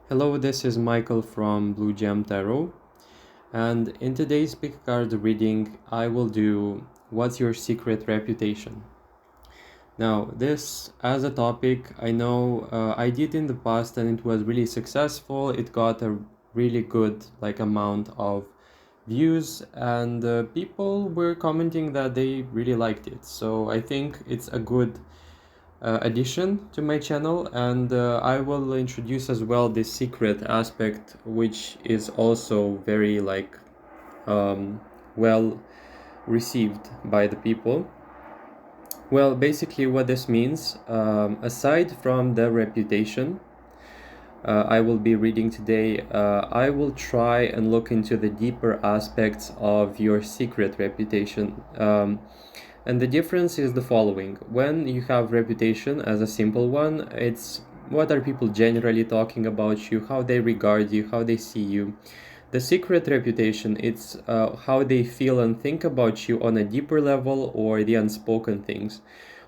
Hello, this is Michael from Blue Gem Tarot, and in today's pick card reading, I will do What's Your Secret Reputation? Now, this as a topic, I know I did in the past and it was really successful. It got a really good amount of views, and people were commenting that they really liked it. So I think it's a good addition to my channel, and I will introduce as well this secret aspect, which is also very um, well received by the people. Well, basically what this means, aside from the reputation I will be reading today, I will try and look into the deeper aspects of your secret reputation. And the difference is the following. When you have reputation as a simple one, it's what are people generally talking about you, how they regard you, how they see you. The secret reputation, it's how they feel and think about you on a deeper level, or the unspoken things,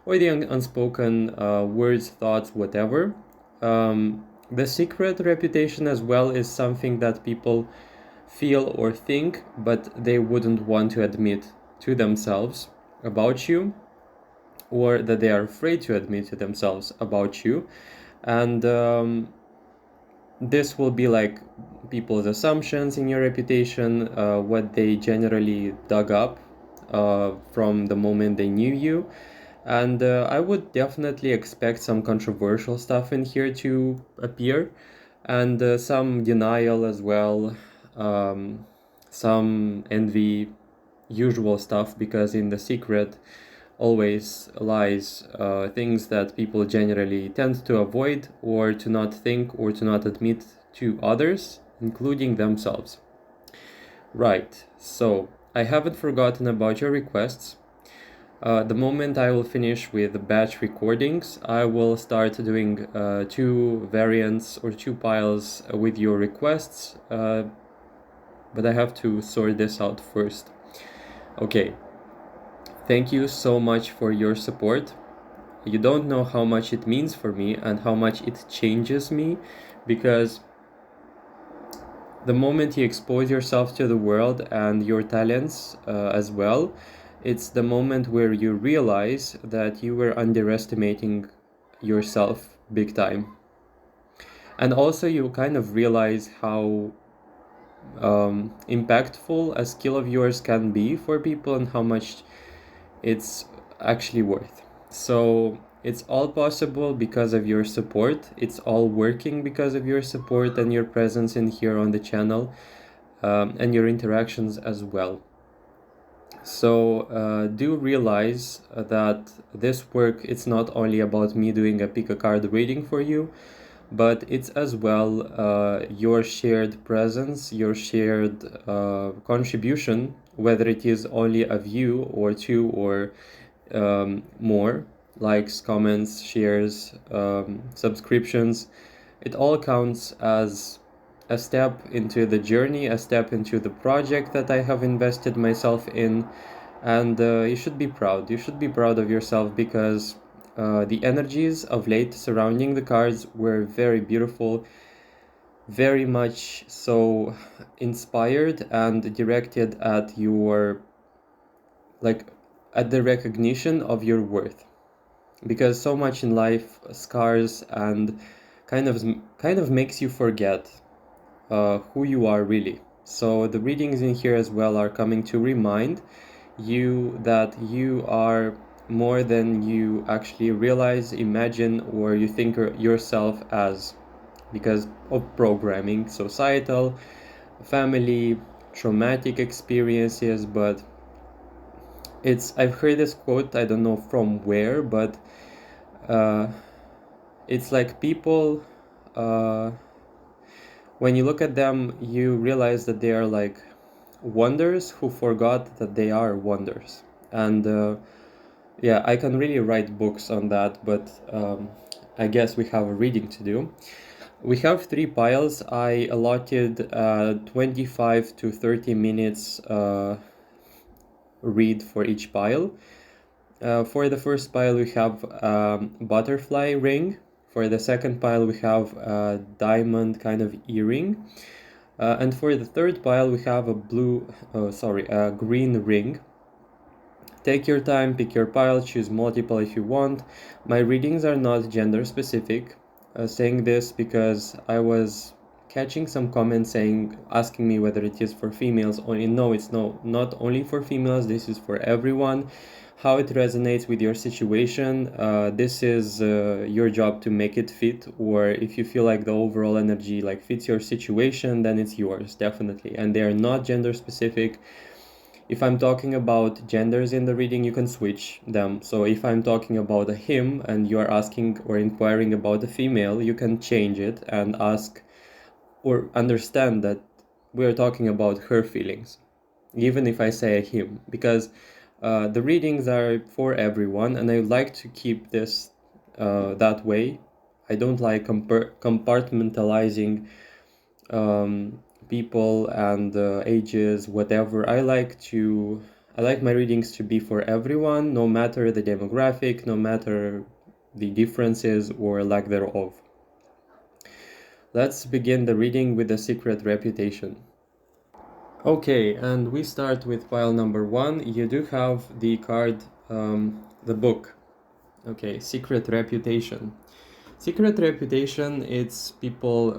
or the unspoken words, thoughts, whatever. The secret reputation as well is something that people feel or think, but they wouldn't want to admit to themselves about you, or that they are afraid to admit to themselves about you. And this will be like people's assumptions in your reputation, what they generally dug up from the moment they knew you. And I would definitely expect some controversial stuff in here to appear, and some denial as well, some envy, usual stuff, because in the secret always lies things that people generally tend to avoid, or to not think, or to not admit to others, including themselves. Right, so I haven't forgotten about your requests. The moment I will finish with the batch recordings, I will start doing two variants or two piles with your requests, but I have to sort this out first. Okay, thank you so much for your support. You don't know how much it means for me and how much it changes me, because the moment you expose yourself to the world and your talents as well, it's the moment where you realize that you were underestimating yourself big time. And also, you kind of realize how impactful a skill of yours can be for people, and how much it's actually worth. So it's all possible because of your support. It's all working because of your support and your presence in here on the channel, and your interactions as well. So do realize that this work, it's not only about me doing a pick a card reading for you, but it's as well your shared presence, your shared contribution, whether it is only a view or two, or more likes, comments, shares, subscriptions. It all counts as a step into the journey, a step into the project that I have invested myself in. And you should be proud. You should be proud of yourself, because the energies of late surrounding the cards were very beautiful, very much so inspired and directed at your, like, at the recognition of your worth. Because so much in life scars and kind of makes you forget who you are really. So the readings in here as well are coming to remind you that you are more than you actually realize, imagine, or you think yourself as, because of programming, societal, family, traumatic experiences. But I've heard this quote, I don't know from where, but uh, it's like people, uh, when you look at them, you realize that they are like wonders who forgot that they are wonders. And yeah, I can really write books on that, but I guess we have a reading to do. We have three piles. I allotted 25 to 30 minutes read for each pile. For the first pile, we have butterfly ring For the second pile, we have a diamond kind of earring. And for the third pile, we have a green ring. Take your time, pick your pile, choose multiple if you want. My readings are not gender specific. Saying this because I was catching some comments asking me whether it is for females only. No, it's not only for females. This is for everyone. How it resonates with your situation, this is your job to make it fit, or if you feel like the overall energy like fits your situation, then it's yours, definitely. And they are not gender specific. If I'm talking about genders in the reading, you can switch them. So if I'm talking about a him and you are asking or inquiring about a female, you can change it and ask or understand that we are talking about her feelings, even if I say a him, because the readings are for everyone, and I like to keep this that way. I don't like compartmentalizing people and ages, whatever. I like my readings to be for everyone, no matter the demographic, no matter the differences or lack thereof. Let's begin the reading with the secret reputation. Okay, and we start with pile number 1. You do have the card, the book. Okay, secret reputation. Secret reputation, it's people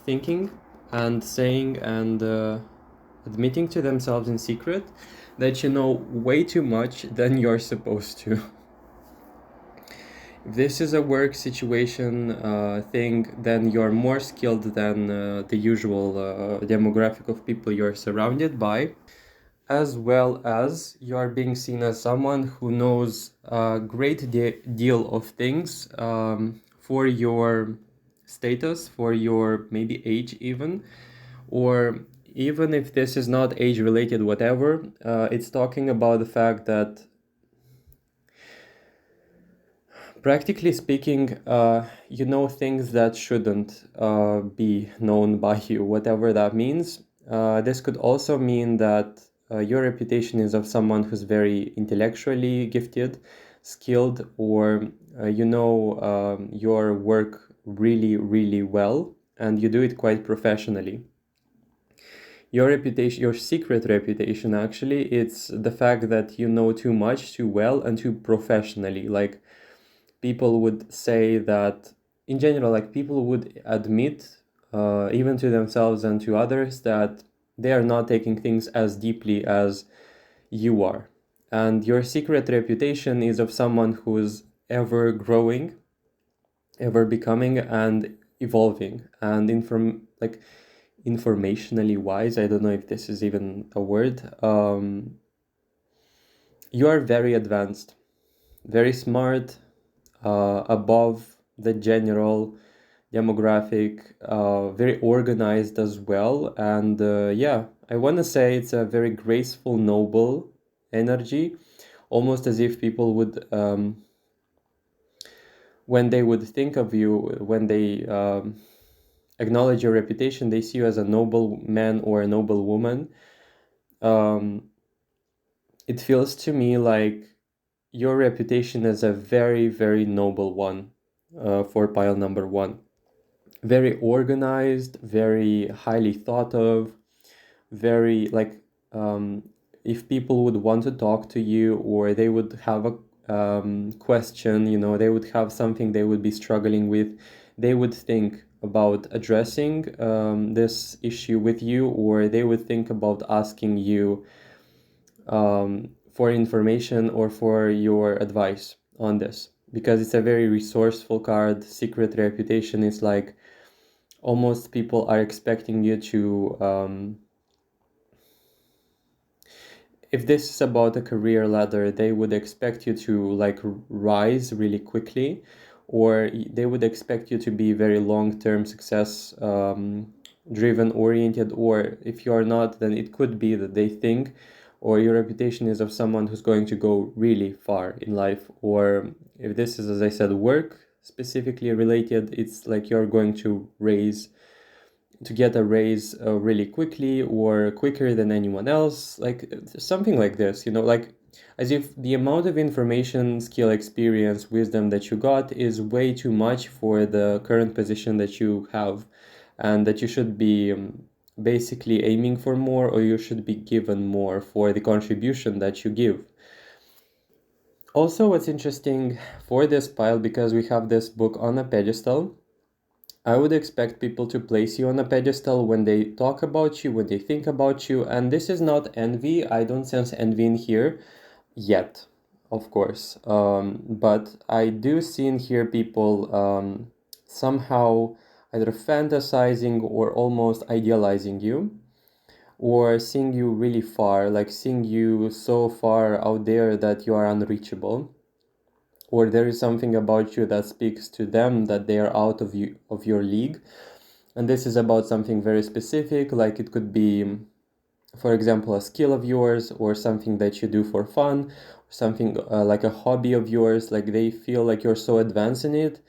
thinking and saying and admitting to themselves in secret that you know way too much than you're supposed to. If this is a work situation thing, then you're more skilled than the usual demographic of people you're surrounded by, as well as you are being seen as someone who knows a great deal of things for your status, for your maybe age even, or even if this is not age related, whatever, it's talking about the fact that practically speaking, you know things that shouldn't be known by you, whatever that means. This could also mean that your reputation is of someone who's very intellectually gifted, skilled, or you know your work really, really well, and you do it quite professionally. Your reputation, your secret reputation, actually, it's the fact that you know too much, too well, and too professionally. Like, people would say that in general, like people would admit even to themselves and to others that they are not taking things as deeply as you are, and your secret reputation is of someone who's ever growing, ever becoming, and evolving, and informationally wise, I don't know if this is even a word. You are very advanced, very smart, above the general demographic, very organized as well. And yeah, I want to say it's a very graceful, noble energy, almost as if people would, when they would think of you, when they acknowledge your reputation, they see you as a noble man or a noble woman. It feels to me like your reputation is a very, very noble one for pile number 1. Very organized, very highly thought of, very like if people would want to talk to you or they would have a question, you know, they would have something they would be struggling with, they would think about addressing this issue with you, or they would think about asking you for information or for your advice on this, because it's a very resourceful card. Secret reputation is like almost people are expecting you to if this is about a career ladder, they would expect you to like rise really quickly, or they would expect you to be very long-term success driven oriented, or if you're not, then it could be that they think or your reputation is of someone who's going to go really far in life. Or if this is, as I said, work specifically related, it's like you're going to get a raise really quickly or quicker than anyone else, like something like this, you know, like as if the amount of information, skill, experience, wisdom that you got is way too much for the current position that you have, and that you should be basically aiming for more, or you should be given more for the contribution that you give. Also, what's interesting for this pile, because we have this book on a pedestal, I would expect people to place you on a pedestal when they talk about you, when they think about you, and this is not envy. I don't sense envy in here yet, of course. But I do see and hear people somehow either fantasizing or almost idealizing you, or seeing you really far, like seeing you so far out there that you are unreachable, or there is something about you that speaks to them that they are out of your league. And this is about something very specific, like it could be, for example, a skill of yours, or something that you do for fun, or something like a hobby of yours. Like they feel like you're so advanced in it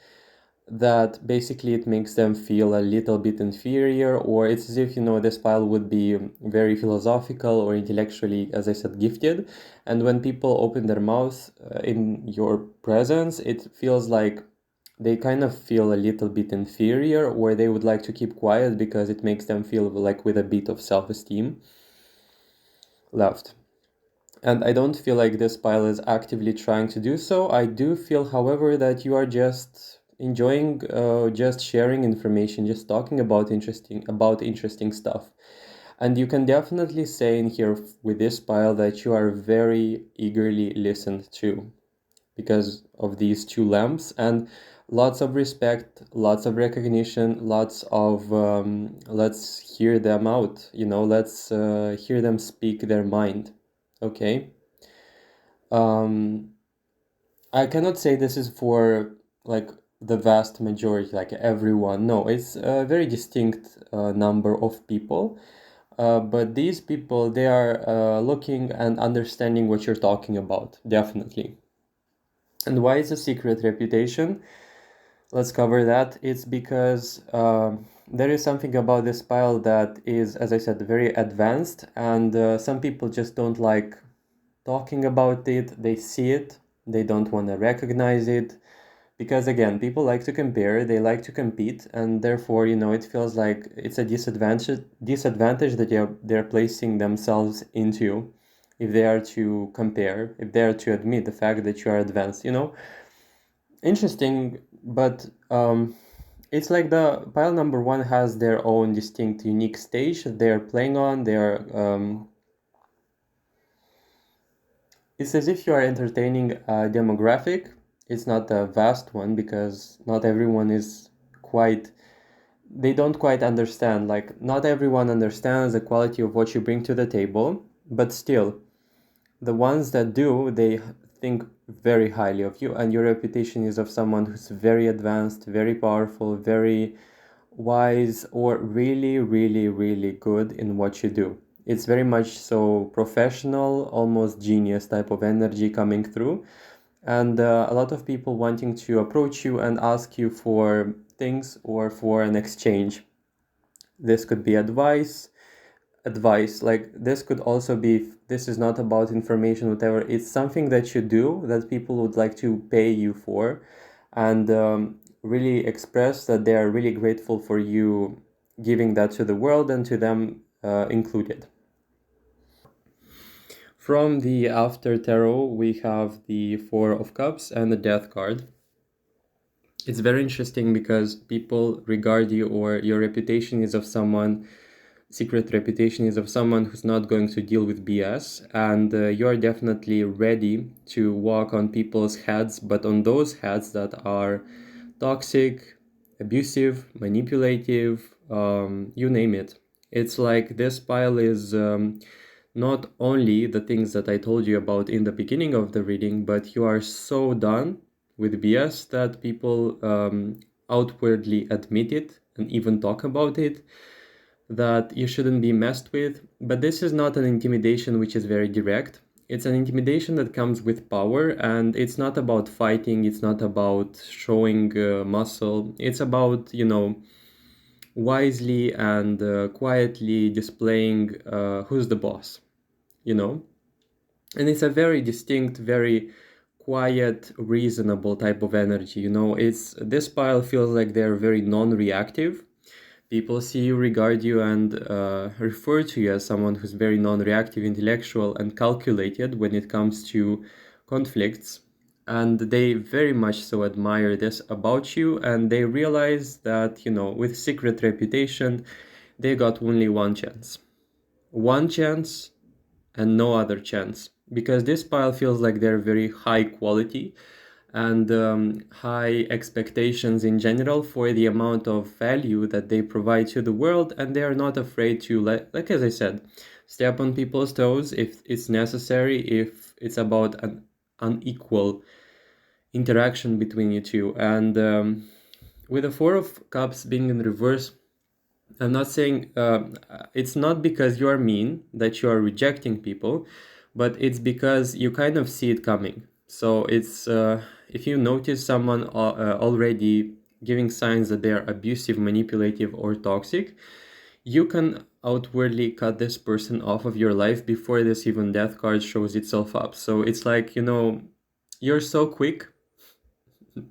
that basically it makes them feel a little bit inferior, or it's as if, this pile would be very philosophical or intellectually, as I said, gifted. And when people open their mouths in your presence, it feels like they kind of feel a little bit inferior, or they would like to keep quiet because it makes them feel like with a bit of self-esteem left. And I don't feel like this pile is actively trying to do so. I do feel, however, that you are just enjoying just sharing information, just talking about interesting stuff. And you can definitely say in here with this pile that you are very eagerly listened to because of these two lamps, and lots of respect, lots of recognition, lots of let's hear them out, let's hear them speak their mind. Okay. I cannot say this is for like the vast majority, like everyone. No, it's a very distinct number of people. But these people, they are looking and understanding what you're talking about, definitely. And why is a secret reputation? Let's cover that. It's because there is something about this pile that is, as I said, very advanced, and some people just don't like talking about it. They see it, they don't want to recognize it, because again, people like to compare, they like to compete, and therefore, it feels like it's a disadvantage that they're placing themselves into if they are to compare, if they are to admit the fact that you are advanced. Interesting, but it's like the pile number one has their own distinct, unique stage that they're playing on. It's as if you are entertaining a demographic. It's not a vast one because not everyone is quite, they don't quite understand. Like, not everyone understands the quality of what you bring to the table, but still, the ones that do, they think very highly of you, and your reputation is of someone who's very advanced, very powerful, very wise, or really, really, really good in what you do. It's very much so professional, almost genius type of energy coming through, and a lot of people wanting to approach you and ask you for things or for an exchange. This could be advice, like this could also be, this is not about information, whatever, it's something that you do that people would like to pay you for, and really express that they are really grateful for you giving that to the world, and to them included. From the After Tarot, we have the Four of Cups and the Death card. It's very interesting because people regard you, or your reputation is of someone, secret reputation is of someone who's not going to deal with BS, and you're definitely ready to walk on people's heads, but on those heads that are toxic, abusive, manipulative, you name it. It's like this pile is not only the things that I told you about in the beginning of the reading, but you are so done with BS that people outwardly admit it and even talk about it, that you shouldn't be messed with. But this is not an intimidation which is very direct. It's an intimidation that comes with power, and it's not about fighting, it's not about showing muscle. It's about, wisely and quietly displaying who's the boss, you know? And it's a very distinct, very quiet, reasonable type of energy. It's this pile feels like they're very non-reactive. People see you, regard you, and refer to you as someone who's very non-reactive, intellectual, and calculated when it comes to conflicts. And they very much so admire this about you, and they realize that, with secret reputation, they got only one chance. One chance and no other chance. Because this pile feels like they're very high quality and high expectations in general for the amount of value that they provide to the world, and they are not afraid to, like as I said, step on people's toes if it's necessary, if it's about an unequal interaction between you two. And with the Four of Cups being in reverse, I'm not saying it's not because you're mean that you are rejecting people, but it's because you kind of see it coming. So it's if you notice someone already giving signs that they are abusive, manipulative, or toxic, you can outwardly cut this person off of your life before this even death card shows itself up. So it's like, you're so quick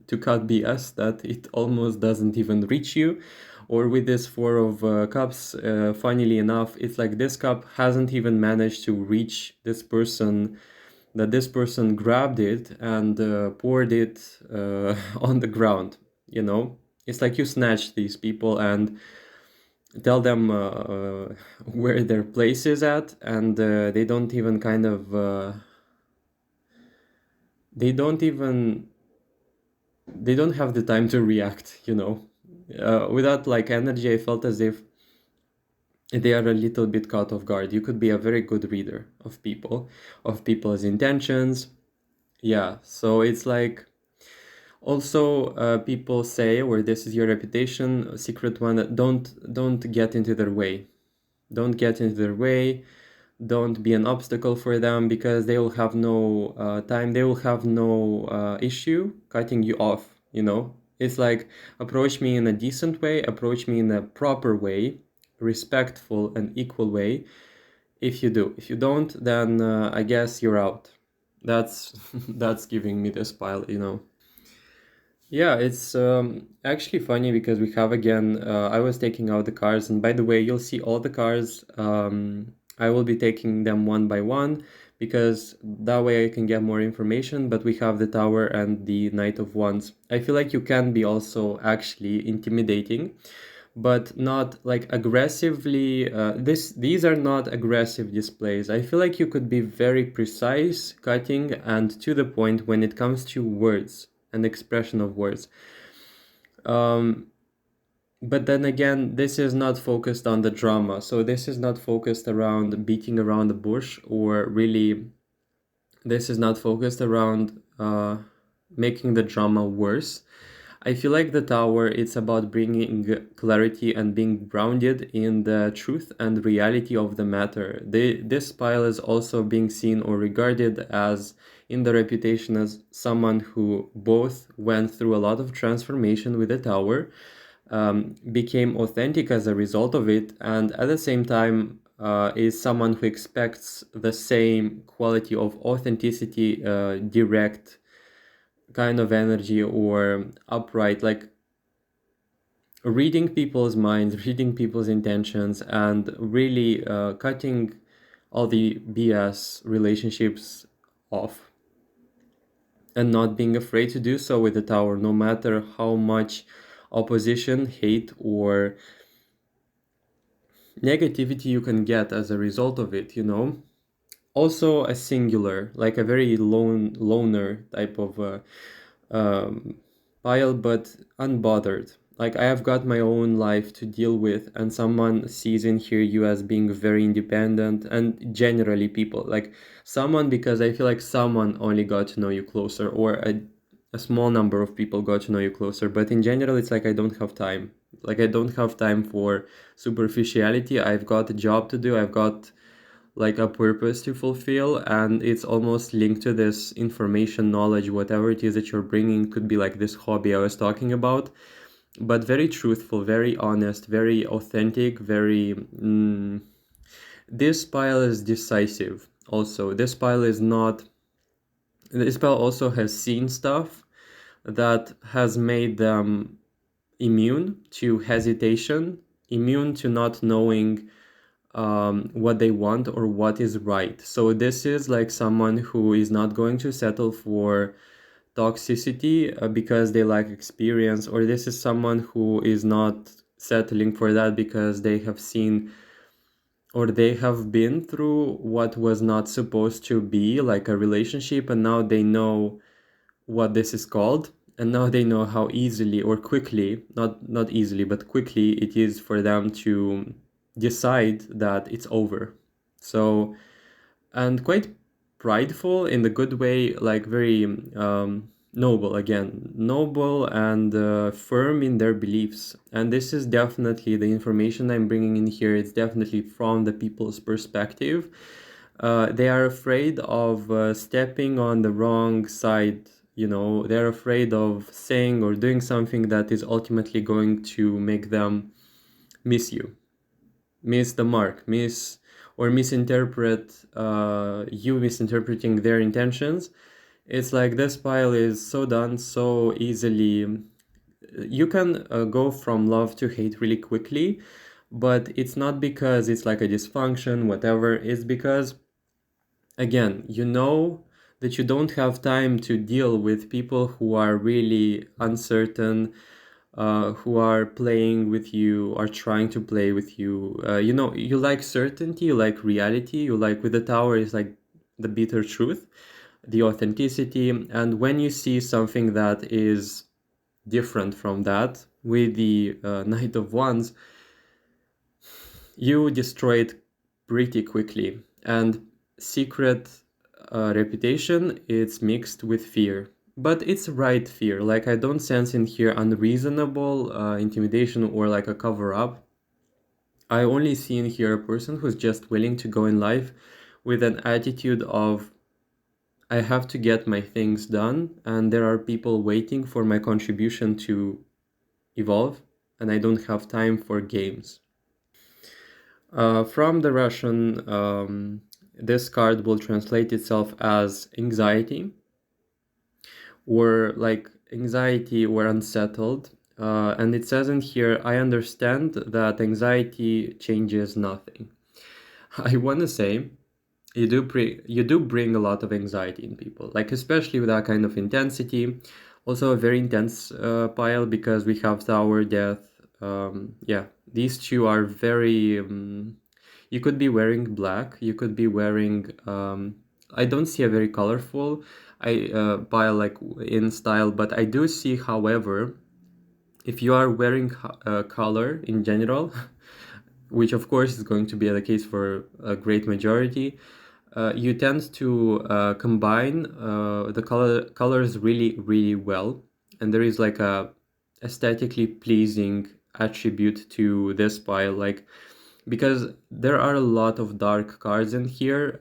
to cut BS that it almost doesn't even reach you. Or with this Four of Cups, funnily enough, it's like this cup hasn't even managed to reach this person, that this person grabbed it and poured it on the ground. It's like you snatch these people and tell them where their place is at, and they don't even kind of they don't even they don't have the time to react. Without like energy, I felt as if they are a little bit caught off guard. You could be a very good reader of people's intentions. Yeah, so it's like, also people say, or this is your reputation, a secret one, that don't get into their way. Don't get into their way. Don't be an obstacle for them, because they will have no time. They will have no issue cutting you off. It's like, approach me in a decent way, approach me in a proper way, respectful and equal way. If you do, if you don't, then I guess you're out. That's that's giving me this pile. Yeah, it's actually funny because we have again, I was taking out the cards, and by the way, you'll see all the cards. I will be taking them one by one because that way I can get more information, but we have the Tower and the Knight of Wands. I feel like you can be also actually intimidating, but not like aggressively. These are not aggressive displays. I feel like you could be very precise, cutting, and to the point when it comes to words and expression of words. But then again, this is not focused on the drama. So this is not focused around beating around the bush, or really, this is not focused around making the drama worse. I feel like the Tower, it's about bringing clarity and being grounded in the truth and reality of the matter. This pile is also being seen or regarded as, in the reputation, as someone who both went through a lot of transformation with the Tower, became authentic as a result of it, and at the same time is someone who expects the same quality of authenticity, direct kind of energy, or upright, like reading people's minds, reading people's intentions, and really cutting all the BS relationships off, and not being afraid to do so with the Tower, no matter how much opposition, hate, or negativity you can get as a result of it. Also a singular, like a very loner type of pile, but unbothered. Like, I have got my own life to deal with, and someone sees in here you as being very independent, and generally people, like someone, because I feel like someone only got to know you closer, or a small number of people got to know you closer, but in general, it's like I don't have time. Like, I don't have time for superficiality. I've got a job to do. I've got like a purpose to fulfill, and it's almost linked to this information, knowledge, whatever it is that you're bringing. Could be like this hobby I was talking about, but very truthful, very honest, very authentic, very this pile is decisive. also. This pile also has seen stuff that has made them immune to hesitation, immune to not knowing what they want or what is right. So this is like someone who is not going to settle for toxicity because they lack experience, or this is someone who is not settling for that because they have seen or they have been through what was not supposed to be like a relationship, and now they know what this is called, and now they know how easily or quickly, not easily but quickly, it is for them to decide that it's over. So, and quite prideful in the good way, like very noble, again, noble and firm in their beliefs. And this is definitely the information I'm bringing in here. It's definitely from the people's perspective. They are afraid of stepping on the wrong side. They're afraid of saying or doing something that is ultimately going to make them miss you, miss the mark, or misinterpret you misinterpreting their intentions. It's like this pile is so done so easily. You can go from love to hate really quickly, but it's not because it's like a dysfunction, whatever. It's because, again, that you don't have time to deal with people who are really uncertain, who are playing with you, are trying to play with you. You like certainty, you like reality, you like, with the tower is like the bitter truth, the authenticity. And when you see something that is different from that with the Knight of Wands, you destroy it pretty quickly. And secret reputation, it's mixed with fear, but it's right fear. Like, I don't sense in here unreasonable intimidation or like a cover up. I only see in here a person who's just willing to go in life with an attitude of, I have to get my things done, and there are people waiting for my contribution to evolve, and I don't have time for games. From the Russian, this card will translate itself as anxiety, or like anxiety or unsettled. And it says in here, I understand that anxiety changes nothing. I want to say, you do bring a lot of anxiety in people, like especially with that kind of intensity. Also a very intense pile, because we have Tower, Death. Yeah, these two are very you could be wearing black, you could be wearing I don't see a very colorful pile like in style, but I do see, however, if you are wearing color in general, which of course is going to be the case for a great majority, you tend to combine the colors really, really well, and there is like a aesthetically pleasing attribute to this pile, like, because there are a lot of dark cards in here,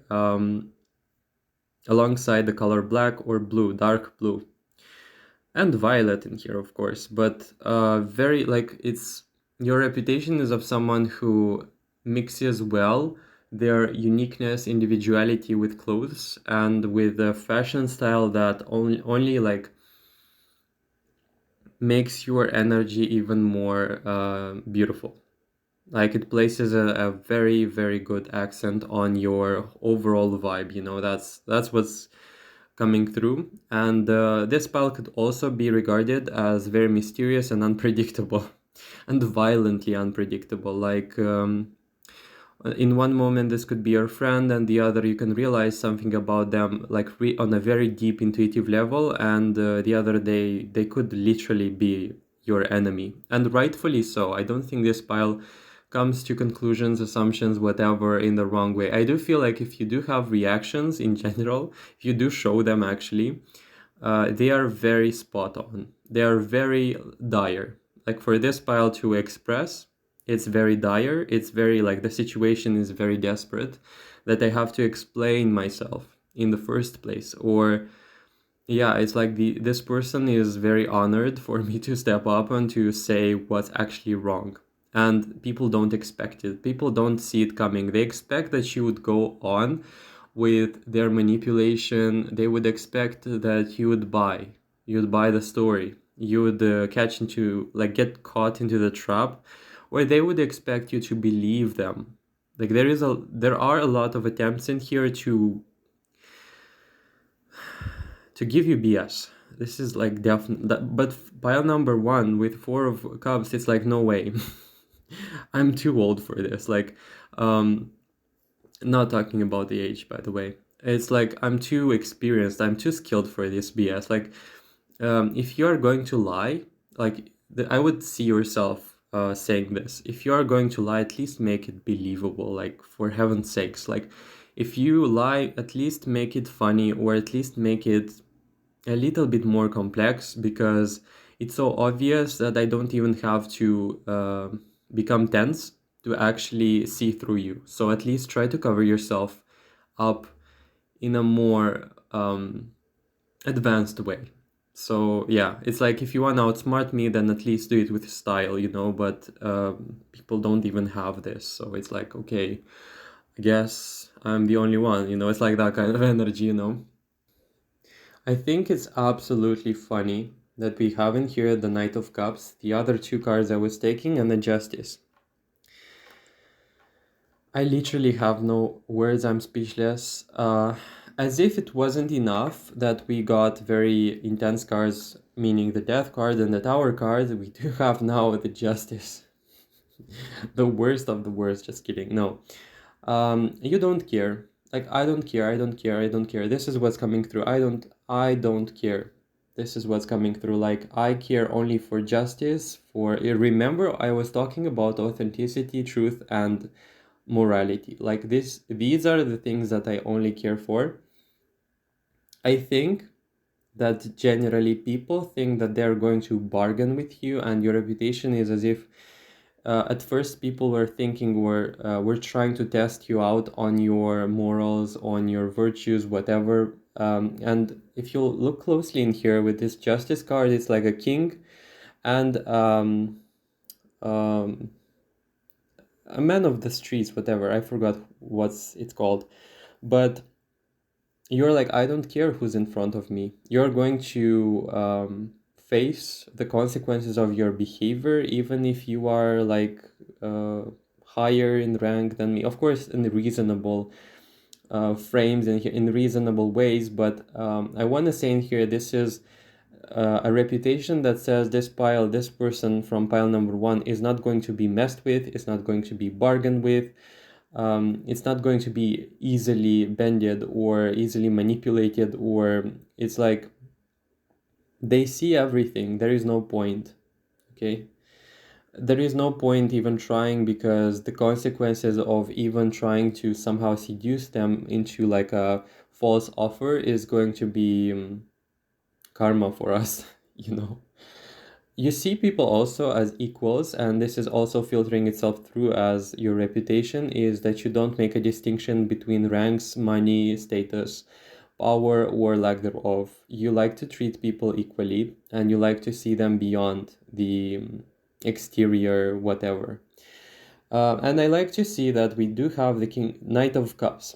alongside the color black or blue, dark blue, and violet in here, of course. But very, like, it's, your reputation is of someone who mixes well their uniqueness, individuality with clothes and with a fashion style that only like makes your energy even more beautiful. Like, it places a very, very good accent on your overall vibe. That's what's coming through. And this spell could also be regarded as very mysterious and unpredictable and violently unpredictable. Like, in one moment this could be your friend, and the other you can realize something about them like on a very deep intuitive level, and the other they could literally be your enemy, and rightfully so. I don't think this pile comes to conclusions, assumptions, whatever, in the wrong way. I do feel like if you do have reactions in general, if you do show them, actually, they are very spot on. They are very dire. Like, for this pile to express, it's very dire. It's very, like, the situation is very desperate, that I have to explain myself in the first place. Or, yeah, it's like this person is very honored for me to step up and to say what's actually wrong. And people don't expect it. People don't see it coming. They expect that she would go on with their manipulation. They would expect that you'd buy the story, you would catch into, like, get caught into the trap, or they would expect you to believe them. Like, there are a lot of attempts in here to give you BS. This is like definitely, but pile number one with four of cups, it's like, no way. I'm too old for this. Like, um, not talking about the age, by the way. It's like, I'm too experienced. I'm too skilled for this BS. Like, if you are going to lie, like, I would see yourself saying this. If you are going to lie, at least make it believable. Like, for heaven's sakes, like, if you lie, at least make it funny, or at least make it a little bit more complex, because it's so obvious that I don't even have to become tense to actually see through you. So at least try to cover yourself up in a more advanced way. So yeah, it's like, if you want to outsmart me, then at least do it with style, you know, but people don't even have this. So it's like, okay, I guess I'm the only one, you know, it's like that kind of energy, you know. I think it's absolutely funny that we have in here the Knight of Cups, the other two cards I was taking, and the Justice. I literally have no words, I'm speechless. As if it wasn't enough that we got very intense cards, meaning the Death card and the Tower card, we do have now the Justice. The worst of the worst, just kidding, no. You don't care. Like, I don't care, I don't care, I don't care. This is what's coming through. I don't care. This is what's coming through. Like, I care only for justice, for, remember I was talking about authenticity, truth, and morality. Like, these are the things that I only care for. I think that generally people think that they're going to bargain with you, and your reputation is as if at first people were thinking we're trying to test you out on your morals, on your virtues, whatever. And if you look closely in here with this justice card, it's like a king and um, a man of the streets, whatever. I forgot what's it's called. But you're like, I don't care who's in front of me. You're going to face the consequences of your behavior, even if you are like uh, higher in rank than me. Of course, in reasonable frames and in reasonable ways. But I want to say in here, this is a reputation that says this person from pile number one is not going to be messed with, it's not going to be bargained with, it's not going to be easily bended or easily manipulated, or it's like they see everything. There is no point, okay? There is no point even trying, because the consequences of even trying to somehow seduce them into like a false offer is going to be karma for us, you know. You see people also as equals, and this is also filtering itself through as your reputation, is that you don't make a distinction between ranks, money, status, power, or lack thereof. You like to treat people equally, and you like to see them beyond the exterior whatever. And I like to see that we do have the Knight of Cups.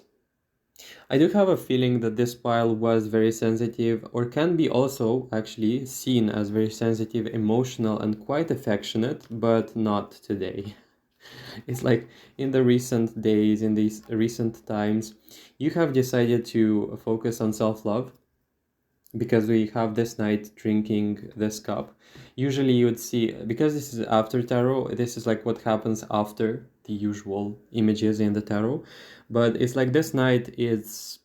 I do have a feeling that this pile was very sensitive, or can be also actually seen as very sensitive, emotional, and quite affectionate, but not today. It's like in the recent days, in these recent times, you have decided to focus on self love, because we have this knight drinking this cup. Usually you would see, because this is after tarot, this is like what happens after the usual images in the tarot. But it's like this knight is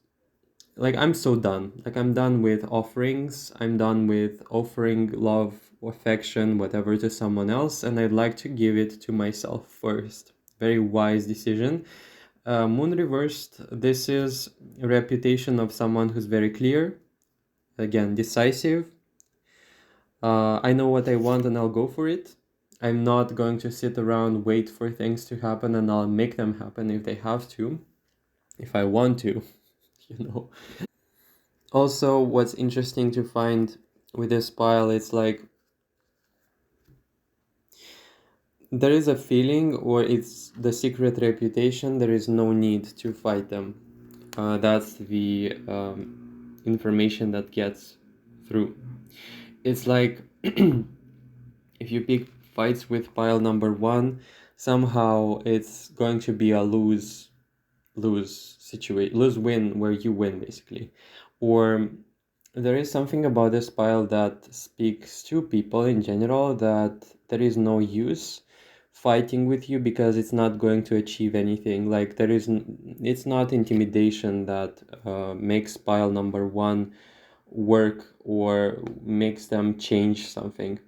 like, I'm so done. Like, I'm done with offerings. I'm done with offering love, affection, whatever to someone else, and I'd like to give it to myself first. Very wise decision. Moon reversed, this is a reputation of someone who's very clear, again, decisive. I know what I want and I'll go for it. I'm not going to sit around, wait for things to happen, and I'll make them happen if they have to, if I want to, you know. Also, what's interesting to find with this pile, it's like there is a feeling, or it's the secret reputation, there is no need to fight them. That's the information that gets through. It's like if you pick fights with pile number one, somehow it's going to be a lose situation, lose win, where you win basically. Or there is something about this pile that speaks to people in general, that there is no use fighting with you because it's not going to achieve anything. Like it's not intimidation that makes pile number one work or makes them change something.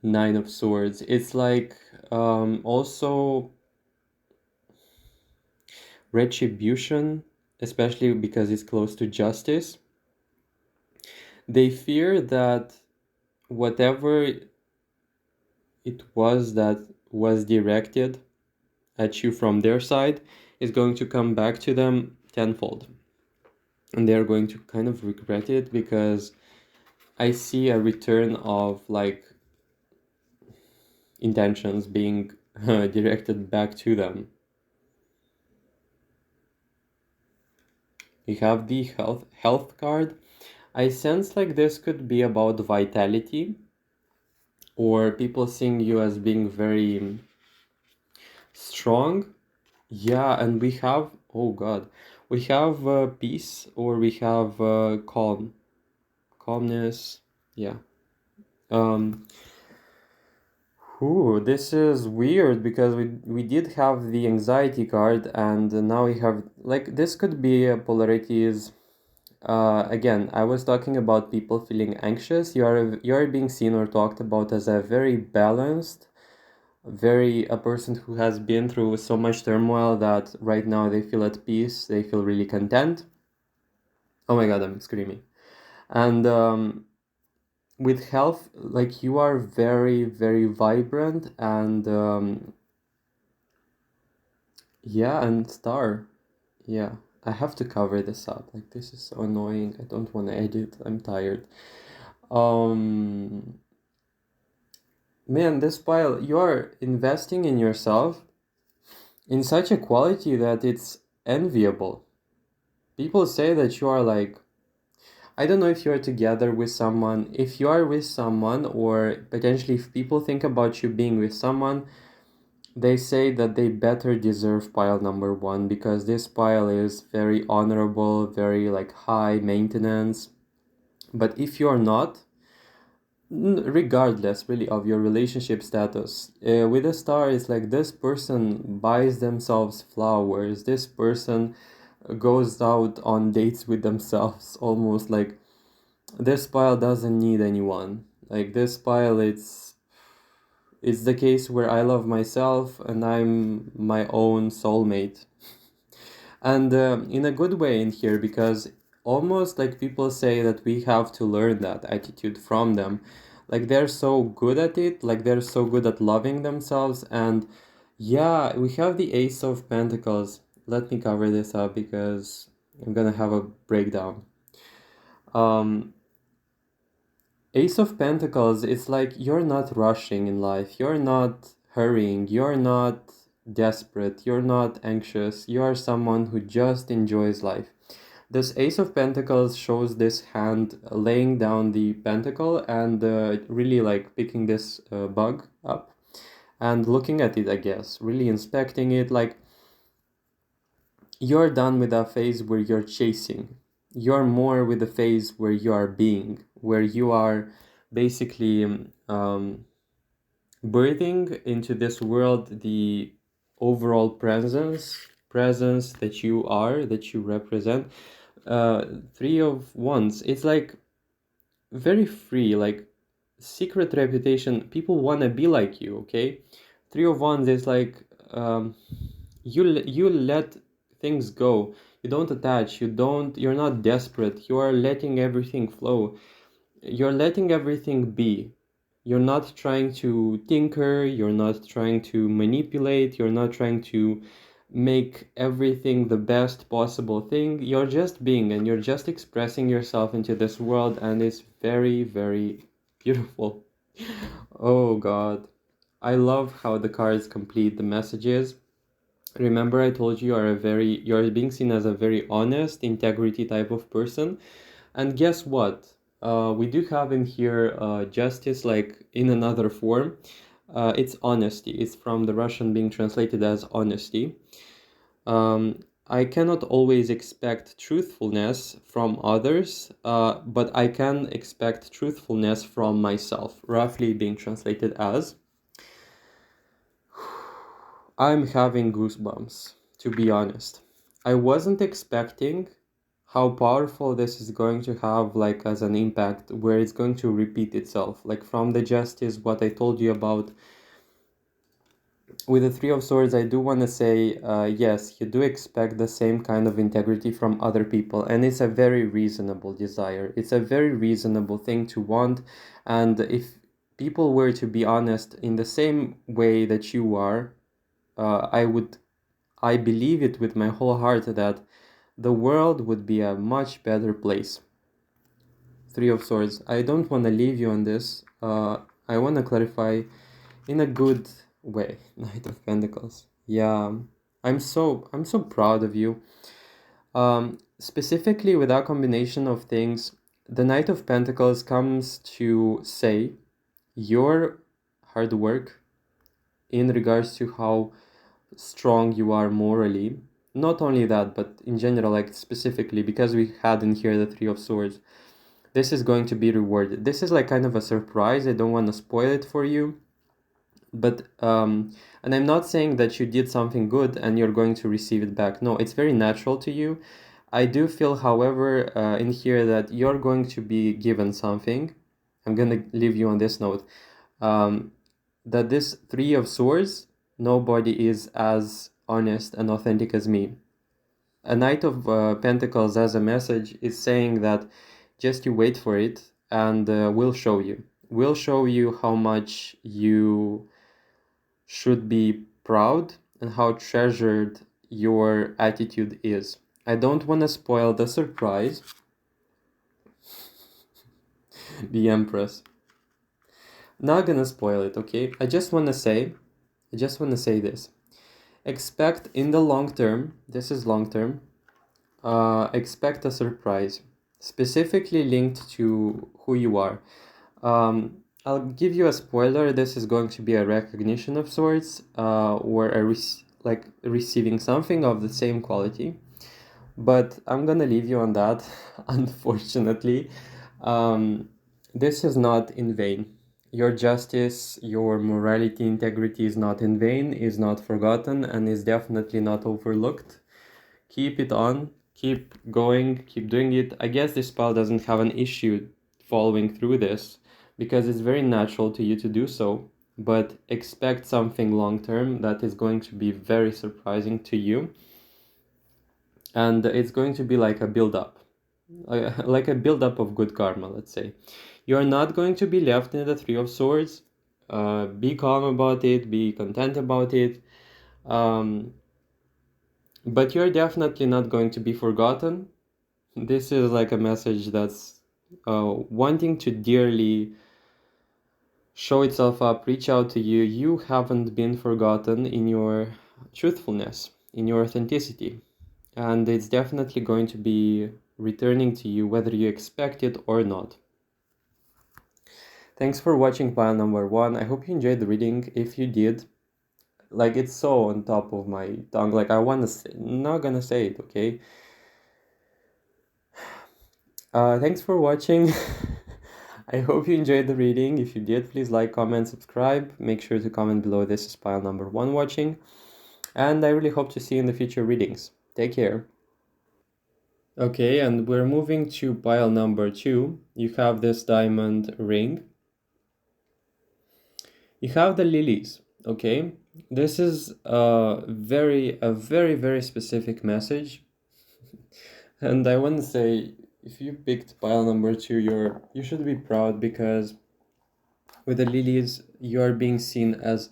Nine of Swords. It's like also retribution, especially because it's close to justice. They fear that whatever it was that was directed at you from their side is going to come back to them tenfold. And they're going to kind of regret it, because I see a return of like intentions being directed back to them. You have the health card. I sense like this could be about vitality, or people seeing you as being very strong. Yeah, and we have, oh God, we have peace, or we have calmness. Yeah. Um, Ooh, this is weird because we did have the anxiety card, and now we have like this could be a polarities. Again, I was talking about people feeling anxious. You are being seen or talked about as a very balanced, very a person who has been through so much turmoil that right now they feel at peace. They feel really content. Oh my God, I'm screaming. And with health, like you are very, very vibrant, and yeah, and star. Yeah, I have to cover this up. Like this is so annoying. I don't want to edit. I'm tired. Um, Man, this pile, you are investing in yourself in such a quality that it's enviable. People say that you are like, I don't know if you're together with someone. If you are with someone, or potentially if people think about you being with someone, they say that they better deserve pile number one, because this pile is very honorable, very like high maintenance. But if you're not, regardless really of your relationship status, with a star, it's like this person buys themselves flowers. This person goes out on dates with themselves, almost like this pile doesn't need anyone. Like this pile, it's the case where I love myself and I'm my own soulmate. And in a good way in here, because almost like people say that we have to learn that attitude from them. Like they're so good at it, like they're so good at loving themselves. And yeah, we have the Ace of Pentacles. Let me cover this up because I'm gonna have a breakdown. Um, Ace of Pentacles, it's like you're not rushing in life, you're not hurrying, you're not desperate, you're not anxious, you are someone who just enjoys life. This Ace of Pentacles shows this hand laying down the pentacle and really like picking this bug up and looking at it, I guess, really inspecting it. Like you're done with that phase where you're chasing. You're more with the phase where you are being, where you are basically breathing into this world the overall presence that you are, that you represent. Three of Wands, it's like very free, like secret reputation. People want to be like you, okay? Three of Wands is like you let things go. You don't attach, you're not desperate. You are letting everything flow. You're letting everything be. You're not trying to tinker, you're not trying to manipulate, you're not trying to make everything the best possible thing. You're just being, and you're just expressing yourself into this world, and it's very, very beautiful. Oh God. I love how the cards complete the messages. Remember, I told you you're being seen as a very honest, integrity type of person. And guess what? We do have in here justice, like in another form. It's honesty. It's from the Russian being translated as honesty. I cannot always expect truthfulness from others, but I can expect truthfulness from myself, roughly being translated as I'm having goosebumps, to be honest. I wasn't expecting how powerful this is going to have, like, as an impact, where it's going to repeat itself. Like, from the justice, what I told you about with the Three of Swords, I do want to say, yes, you do expect the same kind of integrity from other people, and it's a very reasonable desire. It's a very reasonable thing to want, and if people were to be honest in the same way that you are, I believe it with my whole heart that the world would be a much better place. Three of Swords. I don't want to leave you on this. I want to clarify in a good way. Knight of Pentacles. Yeah, I'm so proud of you. Specifically with that combination of things, the Knight of Pentacles comes to say your hard work in regards to how strong you are morally. Not only that, but in general, like specifically because we had in here the Three of Swords, this is going to be rewarded. This is like kind of a surprise. I don't want to spoil it for you, but and I'm not saying that you did something good and you're going to receive it back. No, it's very natural to you. I do feel, however, in here that you're going to be given something. I'm gonna leave you on this note. That this Three of Swords, nobody is as honest and authentic as me. A Knight of Pentacles as a message is saying that just you wait for it and we'll show you. We'll show you how much you should be proud and how treasured your attitude is. I don't want to spoil the surprise. The Empress. Not gonna spoil it, okay? I just want to say this. Expect in the long term, this is long term, expect a surprise, specifically linked to who you are. I'll give you a spoiler. This is going to be a recognition of sorts, or like receiving something of the same quality. But I'm gonna leave you on that. Unfortunately, this is not in vain. Your justice, your morality, integrity is not in vain, is not forgotten, and is definitely not overlooked. Keep it on, keep going, keep doing it. I guess this spell doesn't have an issue following through this because it's very natural to you to do so, but expect something long term that is going to be very surprising to you, and it's going to be like a build up, like a build up of good karma, let's say. You're not going to be left in the Three of Swords. Be calm about it, be content about it. But you're definitely not going to be forgotten. This is like a message that's wanting to dearly show itself up, reach out to you. You haven't been forgotten in your truthfulness, in your authenticity. And it's definitely going to be returning to you whether you expect it or not. Thanks for watching pile number 1. I hope you enjoyed the reading. If you did, like, it's so on top of my tongue, like I want to say, not gonna say it, okay? Thanks for watching. I hope you enjoyed the reading. If you did, please like, comment, subscribe. Make sure to comment below. This is pile number 1 watching. And I really hope to see you in the future readings. Take care. Okay, and we're moving to pile number 2. You have this diamond ring. You have the lilies, okay? This is a very, very specific message. And I want to say, if you picked pile number 2, you should be proud because with the lilies, you are being seen as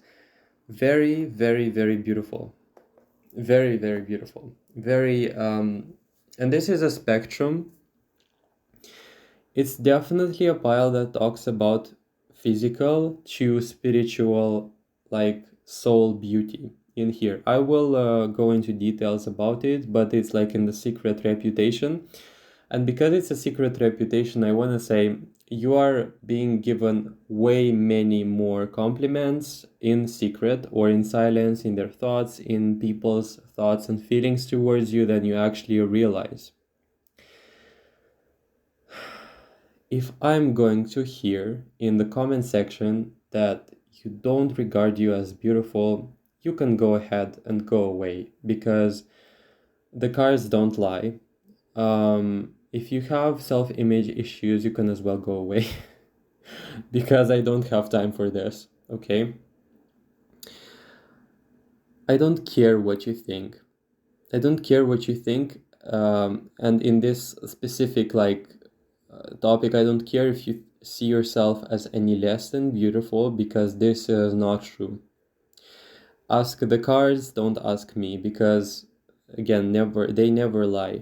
very beautiful. Very beautiful. And this is a spectrum. It's definitely a pile that talks about physical to spiritual, like soul beauty. in here. I will go into details about it, but it's like in the secret reputation. And because it's a secret reputation, I want to say you are being given way many more compliments in secret or in silence, in their thoughts, in people's thoughts and feelings towards you than you actually realize. If I'm going to hear in the comment section that you don't regard you as beautiful, you can go ahead and go away, because the cards don't lie. If you have self-image issues, you can as well go away because I don't have time for this, okay? I don't care what you think. I don't care what you think. And in this specific topic, I don't care if you see yourself as any less than beautiful, because this is not true. Ask the cards, don't ask me, because again, they never lie.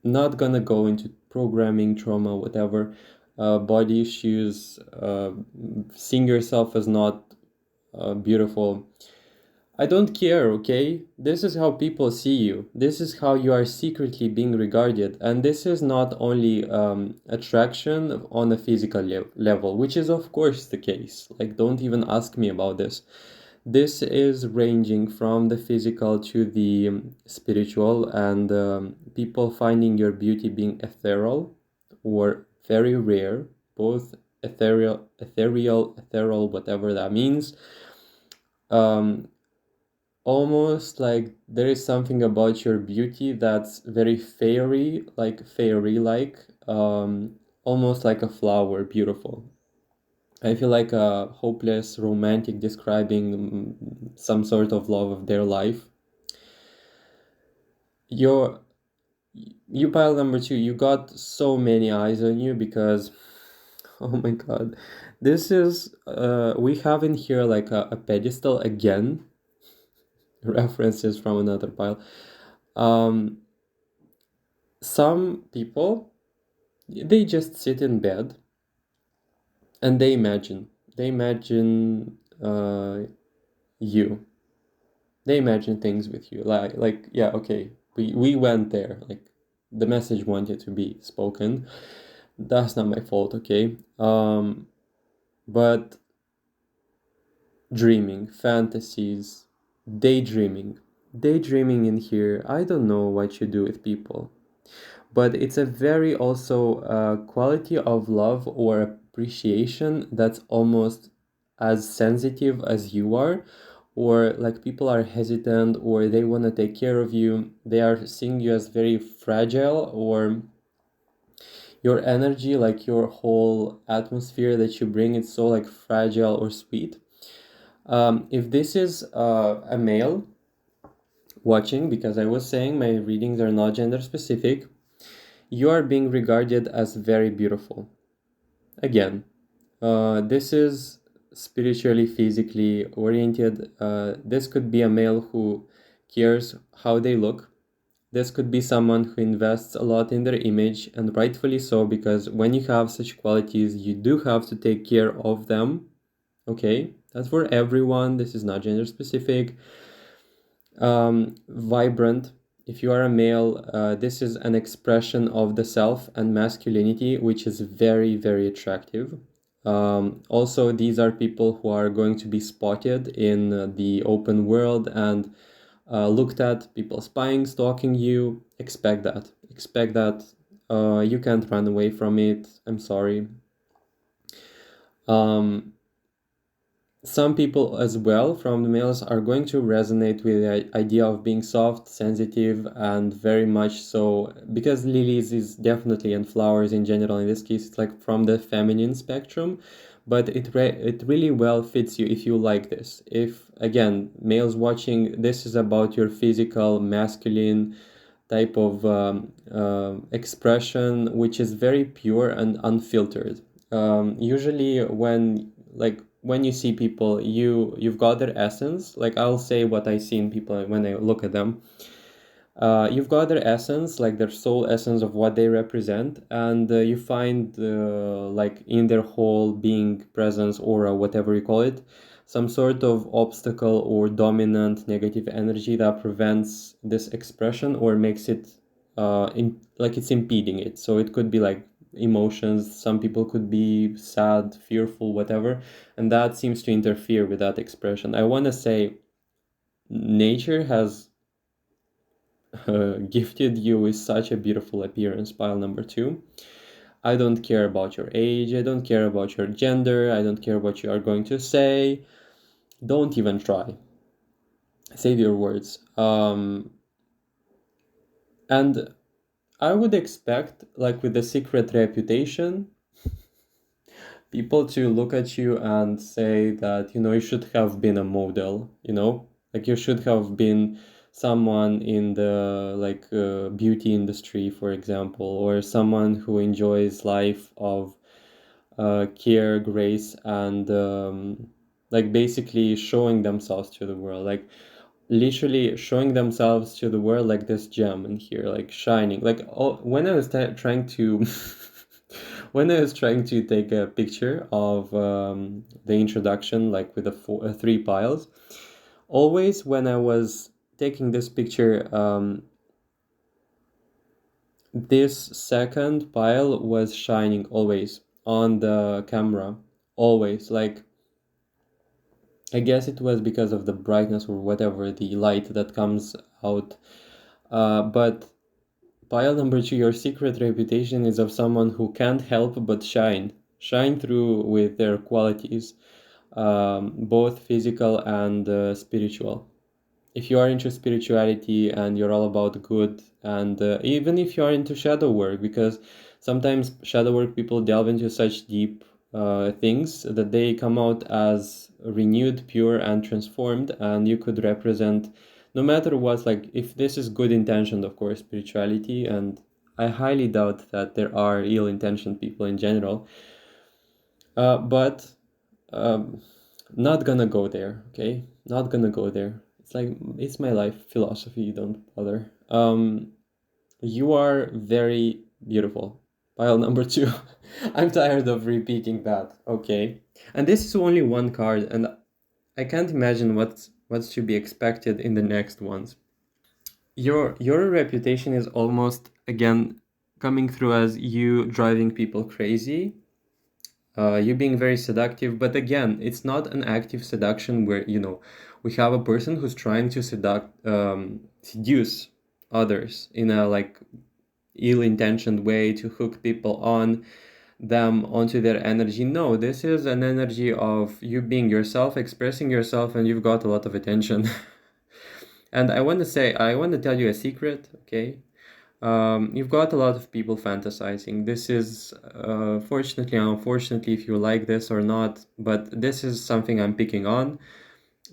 Not gonna go into programming, trauma, whatever, body issues, seeing yourself as not beautiful. I don't care, okay? This is how people see you. This is how you are secretly being regarded. And this is not only attraction on a physical level, which is of course the case. Like, don't even ask me about this. This is ranging from the physical to the spiritual, and people finding your beauty being ethereal or very rare, both ethereal, whatever that means. Almost like there is something about your beauty that's very fairy-like, almost like a flower, beautiful. I feel like a hopeless romantic describing some sort of love of their life. You pile number 2, you got so many eyes on you because, oh my god, this is, we have in here like a pedestal again, references from another pile. Some people, they just sit in bed and they imagine you. They imagine things with you. Like yeah, okay, we went there. Like, the message wanted to be spoken. That's not my fault, okay? But dreaming, fantasies, daydreaming in here. I don't know what you do with people, but it's a very also quality of love or appreciation that's almost as sensitive as you are, or like people are hesitant or they want to take care of you. They are seeing you as very fragile, or your energy, like your whole atmosphere that you bring, it's so like fragile or sweet. If this is a male watching, because I was saying my readings are not gender specific, you are being regarded as very beautiful. Again, this is spiritually, physically oriented. This could be a male who cares how they look. This could be someone who invests a lot in their image, and rightfully so, because when you have such qualities, you do have to take care of them. Okay, that's for everyone. This is not gender specific. Vibrant. If you are a male, this is an expression of the self and masculinity, which is very, very attractive. Also, these are people who are going to be spotted in the open world and looked at, people spying, stalking you. Expect that. Expect that. You can't run away from it. I'm sorry. Some people as well from the males are going to resonate with the idea of being soft, sensitive, and very much so, because lilies is definitely, and flowers in general in this case, it's like from the feminine spectrum, but it really well fits you if you like this. If, again, males watching, this is about your physical, masculine type of expression, which is very pure and unfiltered. Usually when you see people, you've got their essence. Like, I'll say what I see in people when I look at them. You've got their essence, like their soul essence of what they represent, and you find, like in their whole being, presence, aura, whatever you call it, some sort of obstacle or dominant negative energy that prevents this expression or makes it like it's impeding it. So it could be like emotions, some people could be sad, fearful, whatever, and that seems to interfere with that expression. I want to say nature has gifted you with such a beautiful appearance, pile number two. I don't care about your age, I don't care about your gender, I don't care what you are going to say. Don't even try. Save your words. And I would expect, like with the secret reputation, people to look at you and say that, you should have been a model, like you should have been someone in the like beauty industry, for example, or someone who enjoys life of care, grace, and like basically showing themselves to the world, like literally showing themselves to the world like this gem in here, like shining. Like when I was trying to when I was trying to take a picture of the introduction, like with the three piles, always when I was taking this picture, this second pile was shining always on the camera, always. Like, I guess it was because of the brightness or whatever, the light that comes out. But pile number two, your secret reputation is of someone who can't help but shine through with their qualities, both physical and spiritual. If you are into spirituality and you're all about good, and even if you are into shadow work, because sometimes shadow work people delve into such deep things that they come out as renewed, pure, and transformed, and you could represent no matter what. Like, if this is good intentioned, of course, spirituality, and I highly doubt that there are ill-intentioned people in general, but um, not gonna go there, okay? Not gonna go there. It's like, it's my life philosophy, don't bother. You are very beautiful. Pile number two. I'm tired of repeating that, okay? And this is only one card, and I can't imagine what's to be expected in the next ones. Your reputation is almost again coming through as you driving people crazy, you being very seductive, but again, it's not an active seduction where, we have a person who's trying to seduce others in a like ill-intentioned way to hook people on them onto their energy. No, this is an energy of you being yourself, expressing yourself, and you've got a lot of attention. And I want to tell you a secret, okay? You've got a lot of people fantasizing. This is, fortunately and unfortunately, if you like this or not, but this is something I'm picking on.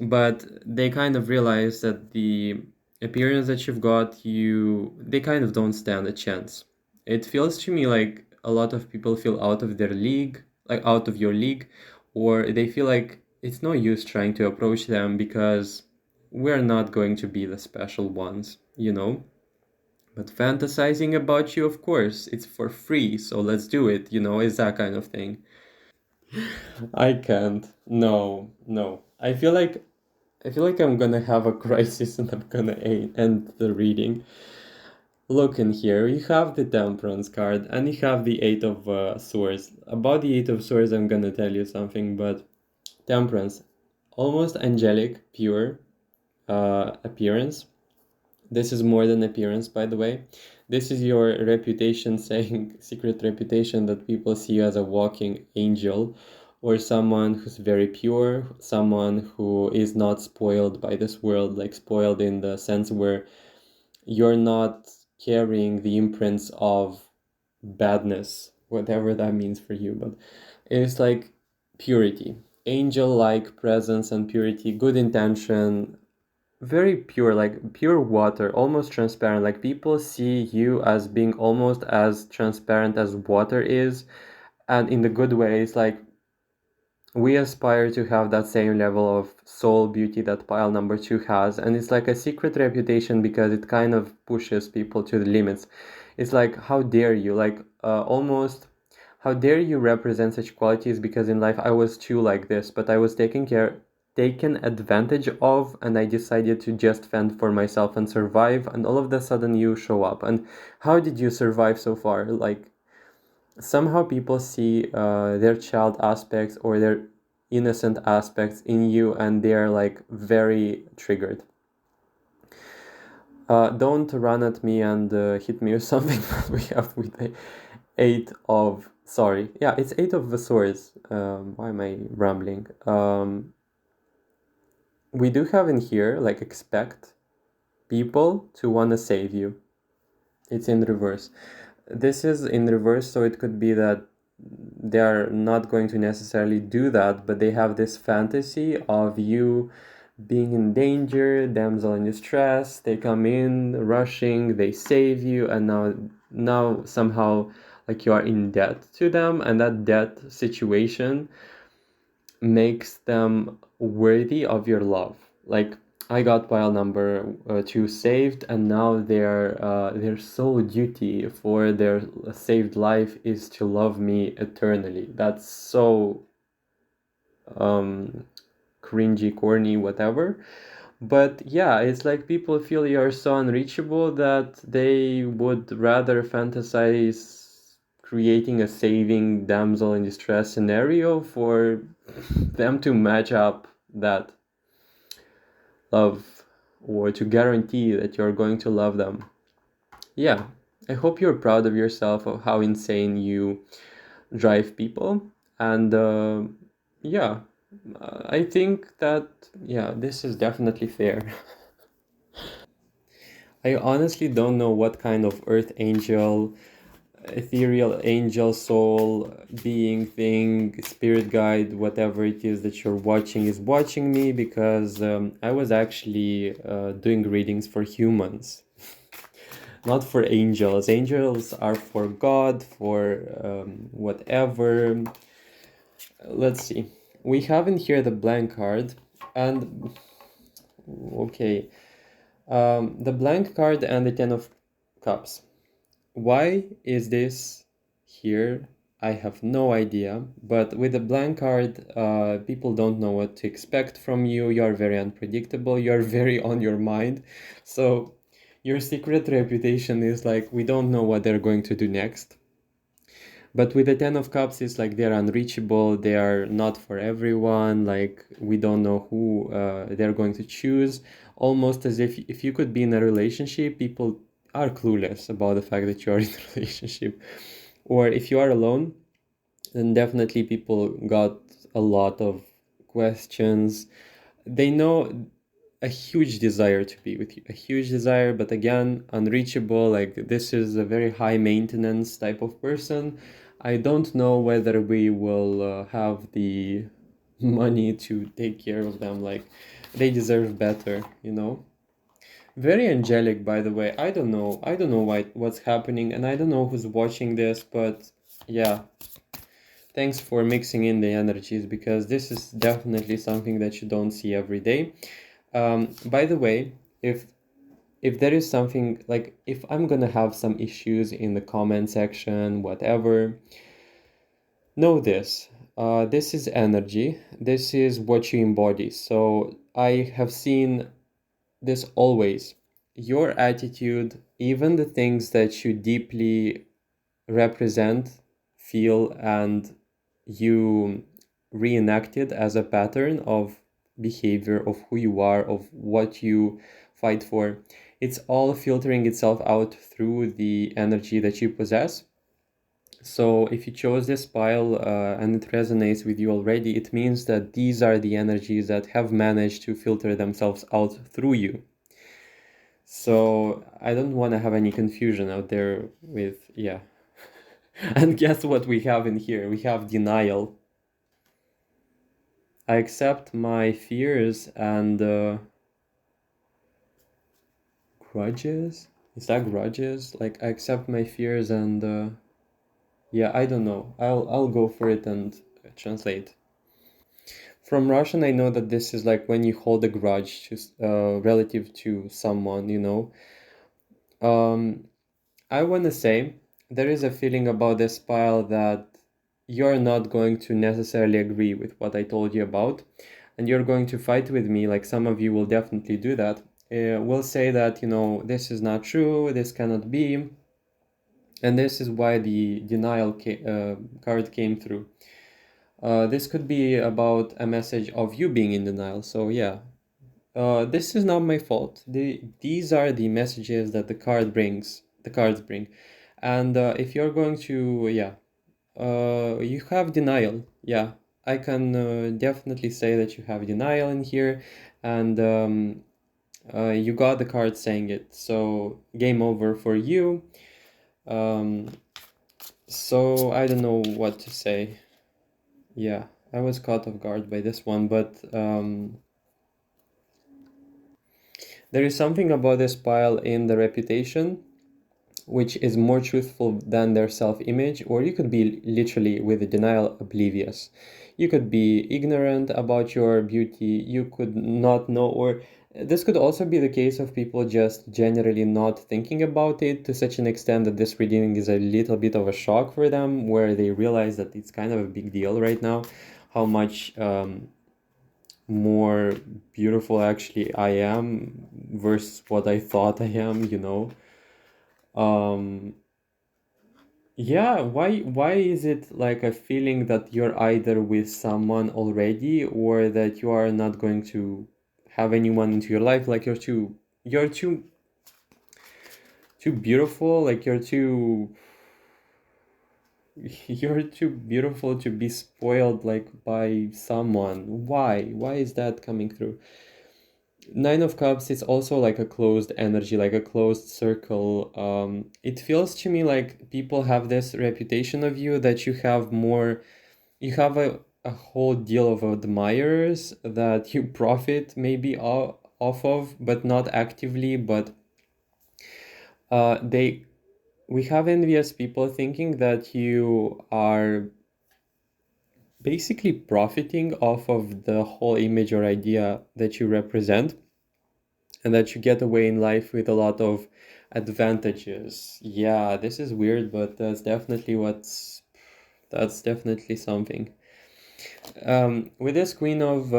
But they kind of realize that the appearance that you've got, they kind of don't stand a chance. It feels to me like a lot of people feel out of their league, like out of your league, or they feel like it's no use trying to approach them because we're not going to be the special ones. But fantasizing about you, of course, it's for free, so let's do it, it's that kind of thing. I can't. No, no. I feel like I'm gonna have a crisis and I'm gonna end the reading. Look in here, you have the Temperance card and you have the Eight of Swords. About the Eight of Swords, I'm gonna tell you something, but Temperance, almost angelic, pure appearance. This is more than appearance, by the way. This is your reputation saying, secret reputation, that people see you as a walking angel or someone who's very pure, someone who is not spoiled by this world, like spoiled in the sense where you're not carrying the imprints of badness, whatever that means for you. But it's like purity, angel like presence and purity, good intention, very pure, like pure water, almost transparent. Like people see you as being almost as transparent as water is, and in the good way. It's like we aspire to have that same level of soul beauty that pile number two has, and it's like a secret reputation because it kind of pushes people to the limits. It's like, how dare you, like, almost, how dare you represent such qualities, because in life I was too like this, but I was taken advantage of, and I decided to just fend for myself and survive, and all of a sudden you show up. And how did you survive so far? Like, somehow people see their child aspects or their innocent aspects in you, and they're like very triggered. Don't run at me and hit me or something. But we have with the eight of, sorry, yeah, it's eight of the swords. Why am I rambling? We do have in here like expect people to want to save you. It's in reverse. This is in reverse, so it could be that they are not going to necessarily do that, but they have this fantasy of you being in danger, damsel in distress. They come in rushing, they save you, and now somehow like you are in debt to them, and that debt situation makes them worthy of your love. Like, I got pile number two saved, and now their sole duty for their saved life is to love me eternally. That's so um, cringy, corny, whatever. But yeah, it's like people feel you're so unreachable that they would rather fantasize creating a saving damsel in distress scenario for them to match up that love, or to guarantee that you're going to love them. Yeah, I hope you're proud of yourself of how insane you drive people. And yeah, I think that, yeah, this is definitely fair. I honestly don't know what kind of earth angel, ethereal angel, soul, being, thing, spirit guide, whatever it is that you're watching is watching me, because I was actually doing readings for humans, not for angels. Angels are for God, for whatever. Let's see. We have in here the blank card, and okay, the blank card and the Ten of Cups. Why is this here? I have no idea. But with the blank card, people don't know what to expect from you. You're very unpredictable. You're very on your mind. So your secret reputation is like, we don't know what they're going to do next. But with the Ten of Cups, it's like they're unreachable. They are not for everyone. Like, we don't know who they're going to choose. Almost as if you could be in a relationship, people are clueless about the fact that you're in a relationship. Or if you are alone, then definitely people got a lot of questions. They know a huge desire to be with you, a huge desire, but again, unreachable. Like, this is a very high maintenance type of person. I don't know whether we will have the money to take care of them. Like, they deserve better, you know? Very angelic, by the way. I don't know what's happening, and I don't know who's watching this, but yeah, thanks for mixing in the energies, because this is definitely something that you don't see every day. By the way, if there is something like, if I'm gonna have some issues in the comment section, whatever, know this. This is energy. This is what you embody. So I have seen this always. Your attitude, even the things that you deeply represent, feel, and you reenacted as a pattern of behavior of who you are, of what you fight for. It's all filtering itself out through the energy that you possess. So if you chose this pile and it resonates with you already, it means that these are the energies that have managed to filter themselves out through you. So I don't want to have any confusion out there with, yeah. And guess what we have in here? We have denial. I accept my fears and grudges. Is that grudges? Like, I accept my fears and yeah, I don't know. I'll go for it and translate. From Russian, I know that this is like when you hold a grudge to relative to someone, you know. Um, I want to say there is a feeling about this pile that you're not going to necessarily agree with what I told you about, and you're going to fight with me, like some of you will definitely do that. Will say that, you know, this is not true, this cannot be, and this is why the card came through. This could be about a message of you being in denial. So yeah, this is not my fault. These are the messages that the cards bring. And if you're going to, yeah, you have denial. Yeah, I can definitely say that you have denial in here, and you got the card saying it. So game over for you. Um, so I don't know what to say. Yeah, I was caught off guard by this one, but there is something about this pile in the reputation which is more truthful than their self-image, or you could be literally with the denial oblivious. You could be ignorant about your beauty, you could not know, or this could also be the case of people just generally not thinking about it to such an extent that this reading is a little bit of a shock for them, where they realize that it's kind of a big deal right now, how much more beautiful actually I am versus what I thought I am, you know. Um, yeah, why is it like a feeling that you're either with someone already or that you are not going to have anyone into your life? Like you're too beautiful, like you're too beautiful to be spoiled like by someone. Why? Why is that coming through? Nine of Cups is also like a closed energy, like a closed circle. It feels to me like people have this reputation of you that you have a whole deal of admirers that you profit maybe off of, but not actively, but they we have envious people thinking that you are basically profiting off of the whole image or idea that you represent, and that you get away in life with a lot of advantages. Yeah, this is weird, but that's definitely something. With this Queen of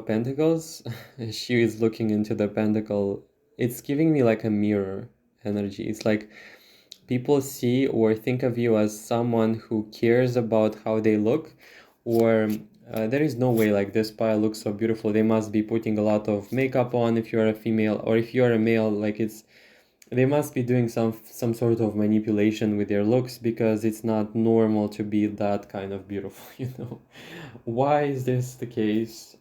Pentacles, she is looking into the pentacle. It's giving me like a mirror energy. It's like people see or think of you as someone who cares about how they look, or there is no way like this pile looks so beautiful. They must be putting a lot of makeup on if you're a female, or if you're a male, like they must be doing some sort of manipulation with their looks because it's not normal to be that kind of beautiful, you know. Why is this the case?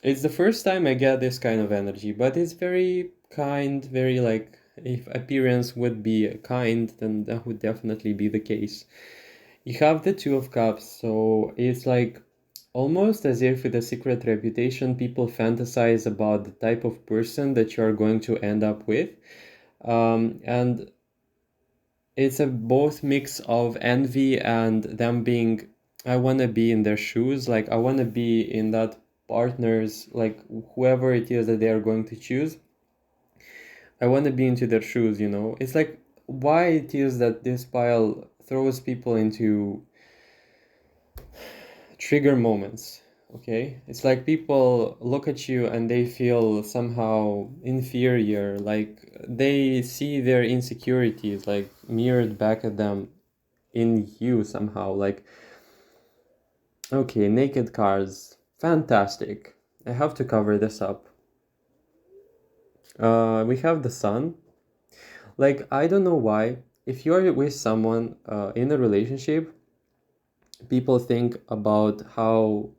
It's the first time I get this kind of energy, but it's very kind, very like if appearance would be kind, then that would definitely be the case. You have the Two of Cups, so it's like almost as if with a secret reputation, people fantasize about the type of person that you are going to end up with. And it's a both mix of envy and them being, I want to be in their shoes, like I want to be in that partner's, like whoever it is that they are going to choose. I want to be into their shoes, you know. It's like why it is that this pile throws people into trigger moments. Okay, it's like people look at you and they feel somehow inferior, like they see their insecurities like mirrored back at them in you somehow. Like, okay, naked cards, fantastic. I have to cover this up. We have the sun. Like, I don't know why, if you're with someone in a relationship, people think about how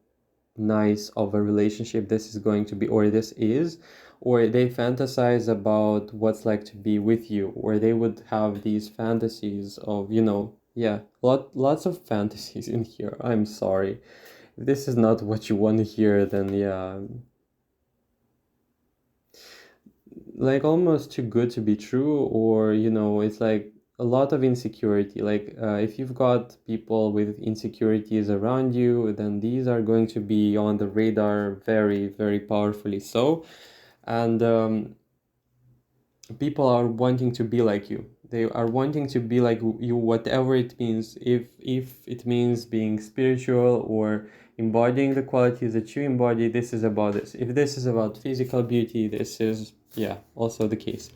nice of a relationship this is going to be, or this is, or they fantasize about what's like to be with you, or they would have these fantasies of, you know, yeah, lots of fantasies in here. I'm sorry. If this is not what you want to hear, then yeah, like almost too good to be true, or you know, it's like a lot of insecurity. Like if you've got people with insecurities around you, then these are going to be on the radar very, very powerfully. So, and people are wanting to be like you. They are wanting to be like you, whatever it means. If it means being spiritual or embodying the qualities that you embody, this is about this. If this is about physical beauty, this is, yeah, also the case.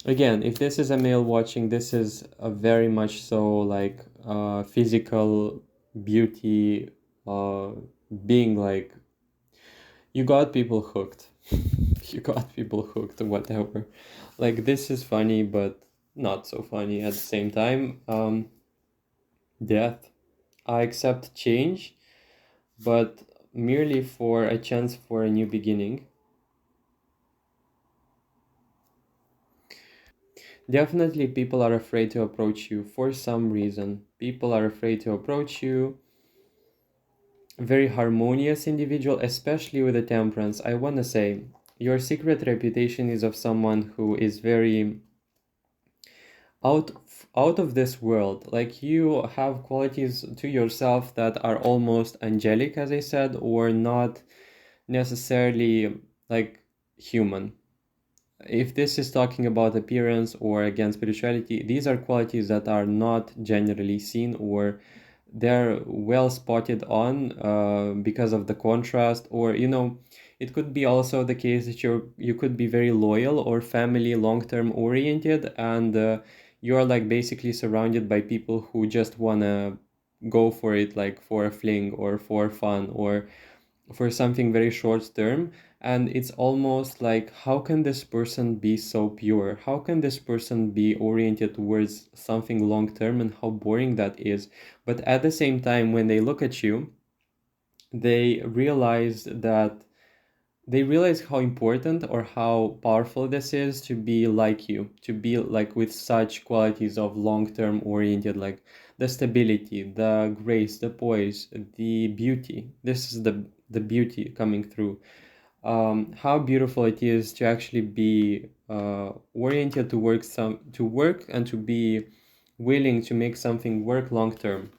Again, if this is a male watching, this is a very much so like physical beauty, uh, being like, you got people hooked. You got people hooked, whatever. Like, this is funny, but not so funny at the same time. Death. I accept change, but merely for a chance for a new beginning. Definitely, people are afraid to approach you for some reason. People are afraid to approach you. Very harmonious individual, especially with the temperance. I want to say your secret reputation is of someone who is very out out of this world. Like, you have qualities to yourself that are almost angelic, as I said, or not necessarily like human. If this is talking about appearance or again spirituality, these are qualities that are not generally seen, or they're well spotted on because of the contrast. Or it could be also the case that you could be very loyal or family long-term oriented, and you're like basically surrounded by people who just wanna go for it, like for a fling or for fun or for something very short term. And it's almost like, how can this person be so pure? How can this person be oriented towards something long term, and how boring that is? But at the same time, when they look at you, they realize that they realize how important or how powerful this is to be like you, to be like with such qualities of long-term oriented, like the stability, the grace, the poise, the beauty. This is the beauty coming through. How beautiful it is to actually be oriented to work and to be willing to make something work long term.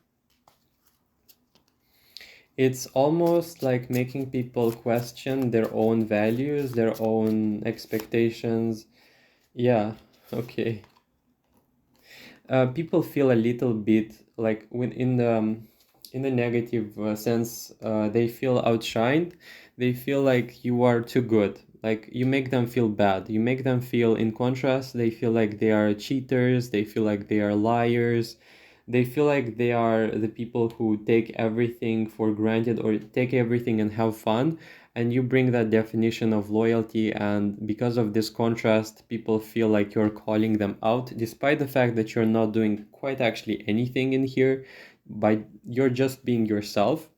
It's almost like making people question their own values, their own expectations. Yeah, okay. People feel a little bit like when in the negative sense, they feel outshined. They feel like you are too good. Like, you make them feel bad. You make them feel in contrast. They feel like they are cheaters. They feel like they are liars. They feel like they are the people who take everything for granted or take everything and have fun. And you bring that definition of loyalty, and because of this contrast, people feel like you're calling them out, despite the fact that you're not doing quite actually anything in here, by you're just being yourself.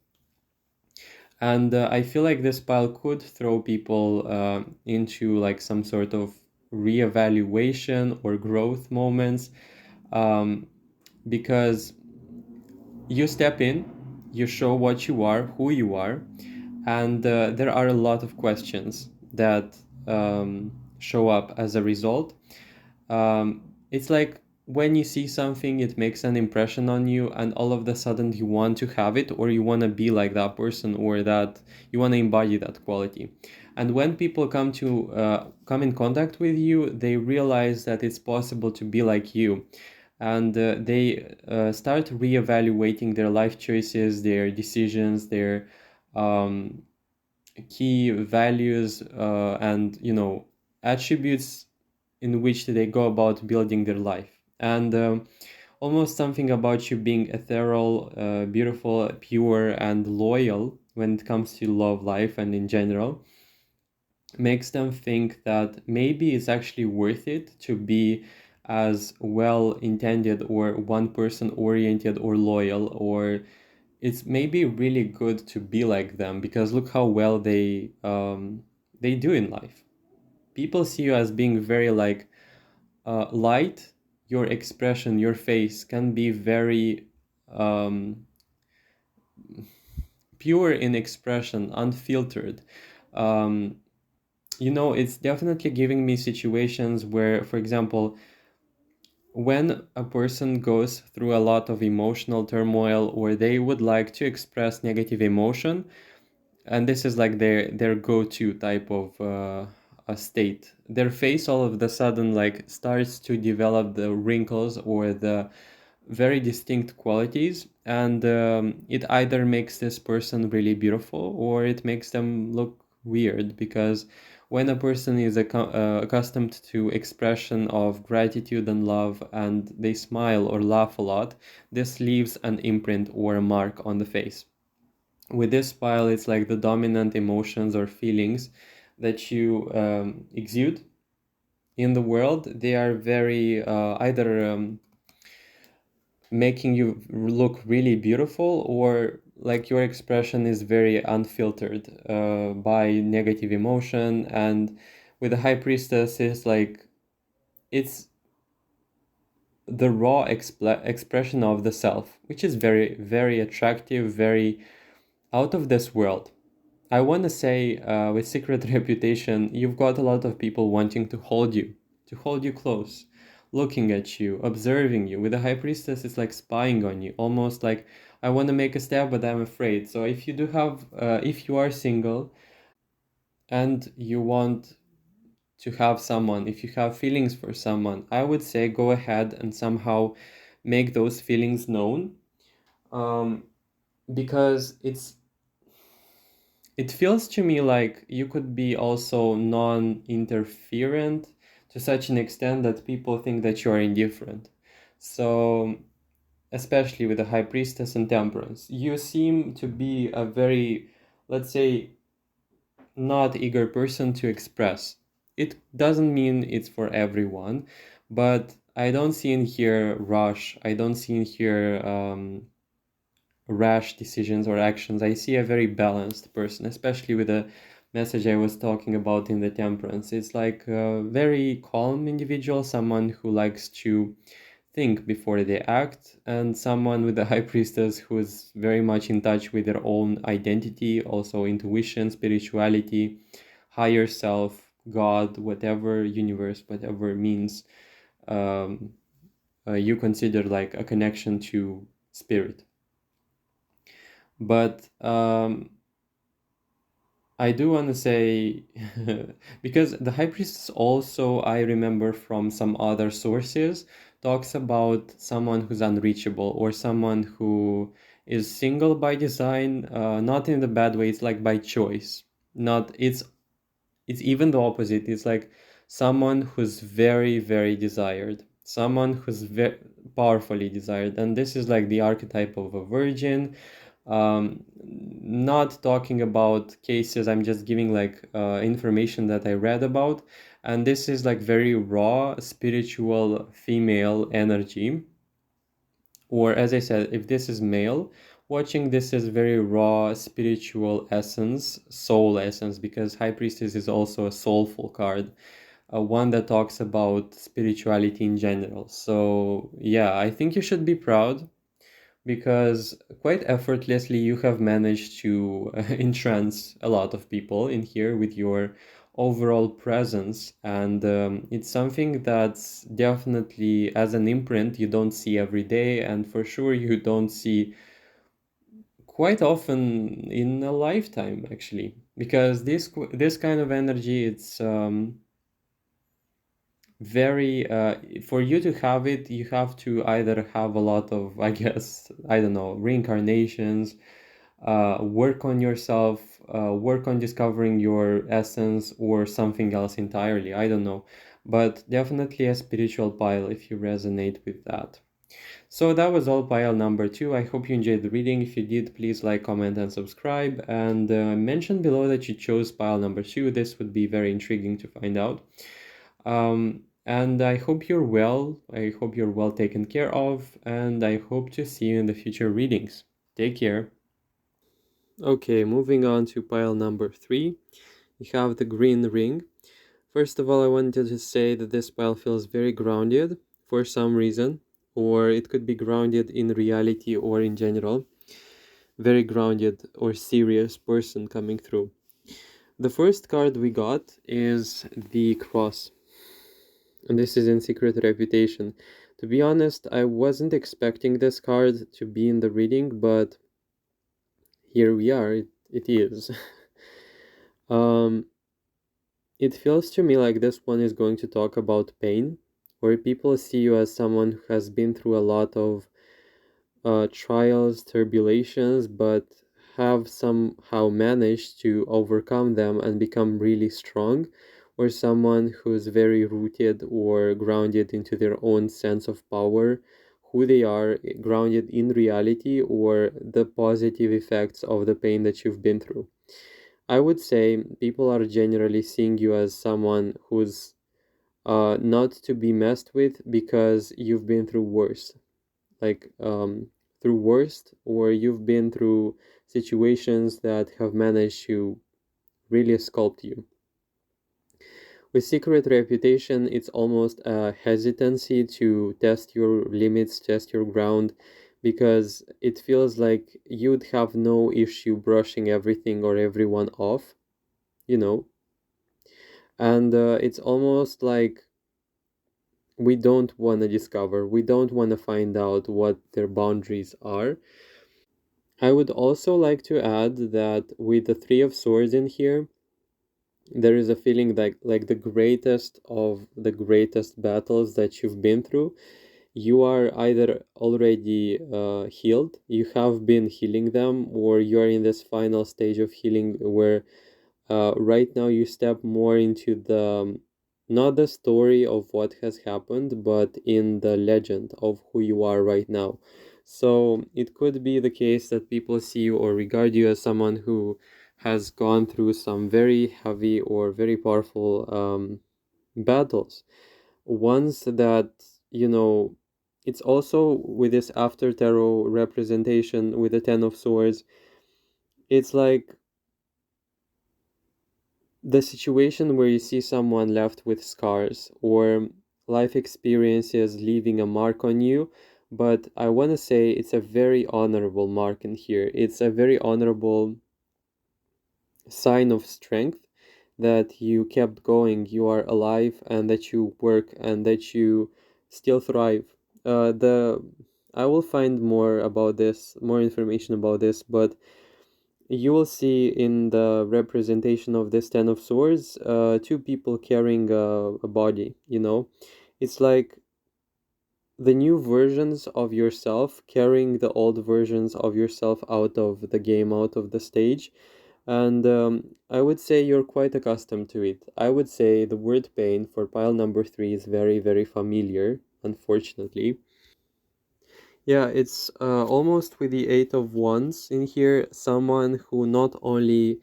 And I feel like this pile could throw people into like some sort of reevaluation or growth moments, um, because you step in, you show what you are, who you are, and there are a lot of questions that show up as a result. It's like when you see something, it makes an impression on you, and all of a sudden you want to have it, or you want to be like that person, or that you want to embody that quality. And when people come in contact with you, they realize that it's possible to be like you, and they start reevaluating their life choices, their decisions, their um, key values, and attributes in which they go about building their life. And almost something about you being ethereal, beautiful, pure, and loyal when it comes to love life and in general makes them think that maybe it's actually worth it to be as well intended or one person oriented or loyal, or it's maybe really good to be like them because look how well they do in life. People see you as being very like light. Your expression, your face can be very um, pure in expression, unfiltered. um, it's definitely giving me situations where, for example, when a person goes through a lot of emotional turmoil, or they would like to express negative emotion, and this is like their go-to type of a state, their face all of the sudden like starts to develop the wrinkles or the very distinct qualities, and it either makes this person really beautiful or it makes them look weird, because when a person is accustomed to expression of gratitude and love, and they smile or laugh a lot, this leaves an imprint or a mark on the face. With this pile, it's like the dominant emotions or feelings that you exude in the world. They are very either making you look really beautiful, or like your expression is very unfiltered by negative emotion. And with the high priestess, it's like it's the raw expression of the self, which is very, very attractive, very out of this world. I want to say with Secret Reputation, you've got a lot of people wanting to hold you close, looking at you, observing you. With the High Priestess, it's like spying on you, almost like I want to make a step, but I'm afraid. So if you do have, if you are single and you want to have someone, if you have feelings for someone, I would say go ahead and somehow make those feelings known, um, because it feels to me like you could be also non-interferent to such an extent that people think that you are indifferent. So, especially with the High Priestess and Temperance, you seem to be a very, let's say, not eager person to express. It doesn't mean it's for everyone, but I don't see in here rush. I don't see in here rash decisions or actions. I see a very balanced person, especially with the message I was talking about in the Temperance. It's like a very calm individual, someone who likes to think before they act, and someone with the High Priestess who is very much in touch with their own identity, also intuition, spirituality, higher self, God, whatever universe, whatever means um, you consider like a connection to spirit. But I do want to say, because the High Priestess also, I remember from some other sources, talks about someone who's unreachable, or someone who is single by design, not in the bad way, it's like by choice. Not, it's even the opposite. It's like someone who's very, very desired, someone who's very powerfully desired. And this is like the archetype of a virgin. Not talking about cases, I'm just giving like information that I read about. And this is like very raw, spiritual female energy. Or as I said, if this is male, watching this is very raw spiritual essence, soul essence, because High Priestess is also a soulful card, one that talks about spirituality in general. So yeah, I think you should be proud, because quite effortlessly you have managed to entrance a lot of people in here with your overall presence. And it's something that's definitely, as an imprint, you don't see every day, and for sure you don't see quite often in a lifetime, actually, because this kind of energy, it's very for you to have it, you have to either have a lot of, I guess, I don't know, reincarnations, work on yourself, work on discovering your essence, or something else entirely, I don't know. But definitely a spiritual pile if you resonate with that. So that was all pile number 2. I hope you enjoyed the reading. If you did, please like, comment, and subscribe, and mention below that you chose pile number 2. This would be very intriguing to find out. And I hope you're well. I hope you're well taken care of, and I hope to see you in the future readings. Take care. Okay, moving on to pile number 3. You have the green ring. First of all, I wanted to say that this pile feels very grounded for some reason, or it could be grounded in reality or in general. Very grounded or serious person coming through. The first card we got is the cross, and this is in Secret Reputation. To be honest, I wasn't expecting this card to be in the reading, but here we are. It is. um, it feels to me like this one is going to talk about pain, where people see you as someone who has been through a lot of trials, tribulations, but have somehow managed to overcome them and become really strong, or someone who's very rooted or grounded into their own sense of power, who they are, grounded in reality or the positive effects of the pain that you've been through. I would say people are generally seeing you as someone who's not to be messed with because you've been through worse, like through worst, or you've been through situations that have managed to really sculpt you. With secret reputation, it's almost a hesitancy to test your limits, test your ground, because it feels like you'd have no issue brushing everything or everyone off, you know. And it's almost like we don't want to discover, we don't want to find out what their boundaries are. I would also like to add that with the Three of Swords in here, there is a feeling like the greatest of the greatest battles that you've been through, you are either already healed, you have been healing them, or you are in this final stage of healing where right now you step more into the not the story of what has happened, but in the legend of who you are right now. So it could be the case that people see you or regard you as someone who has gone through some very heavy or very powerful battles. Ones that, you know, it's also with this after tarot representation with the Ten of Swords, it's like the situation where you see someone left with scars or life experiences leaving a mark on you, but I want to say it's a very honorable mark in here. It's a very honorable sign of strength that you kept going, you are alive, and that you work and that you still thrive. The I will find more about this, more information about this, but you will see in the representation of this Ten of Swords, two people carrying a body, you know? It's like the new versions of yourself carrying the old versions of yourself out of the game, out of the stage. And I would say you're quite accustomed to it. I would say the word pain for pile number three is very, very familiar, unfortunately. Yeah, it's almost with the Eight of Wands in here, someone who not only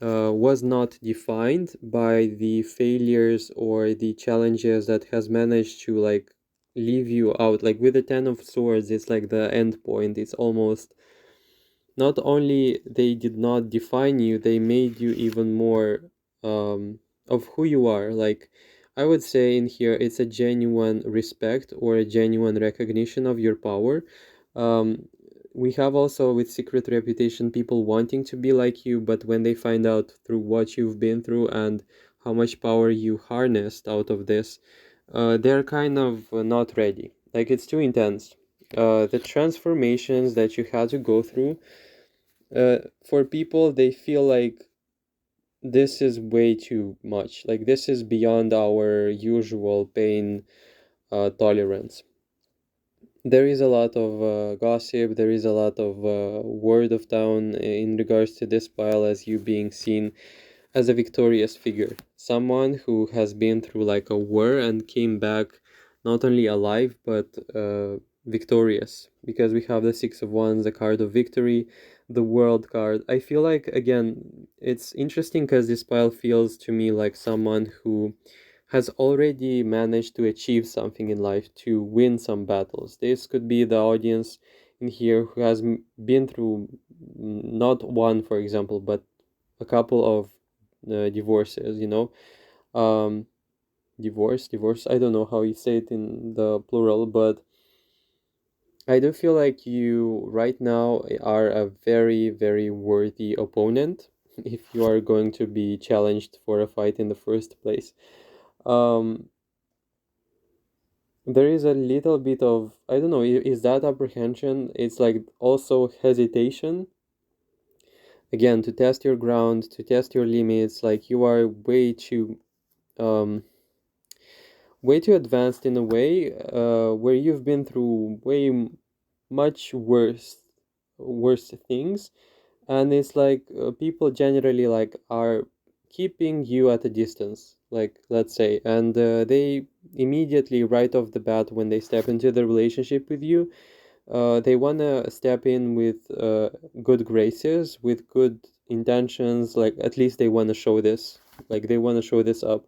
was not defined by the failures or the challenges that has managed to like leave you out. Like with the Ten of Swords, it's like the end point. It's almost not only they did not define you, they made you even more of who you are. Like I would say in here, it's a genuine respect or a genuine recognition of your power. Um, we have also with secret reputation people wanting to be like you, but when they find out through what you've been through and how much power you harnessed out of this, they're kind of not ready. Like it's too intense. The transformations that you had to go through, for people, they feel like this is way too much. Like this is beyond our usual pain tolerance. There is a lot of gossip, there is a lot of word of town in regards to this pile as you being seen as a victorious figure, someone who has been through like a war and came back not only alive but victorious, because we have the Six of Wands, the card of victory, the World card. I feel like again it's interesting because this pile feels to me like someone who has already managed to achieve something in life, to win some battles. This could be the audience in here who has been through not one, for example, but a couple of divorces, you know. um divorce, I don't know how you say it in the plural, but I do feel like you right now are a very, very worthy opponent if you are going to be challenged for a fight in the first place. um There is a little bit of, I don't know, is that apprehension? It's like also hesitation, again, to test your ground, to test your limits. Like you are um way too advanced in a way, where you've been through much worse things, and it's like, people generally like are keeping you at a distance, like, let's say, and they immediately right off the bat when they step into the relationship with you, they want to step in with good graces, with good intentions, like at least they want to show this, like they want to show this up.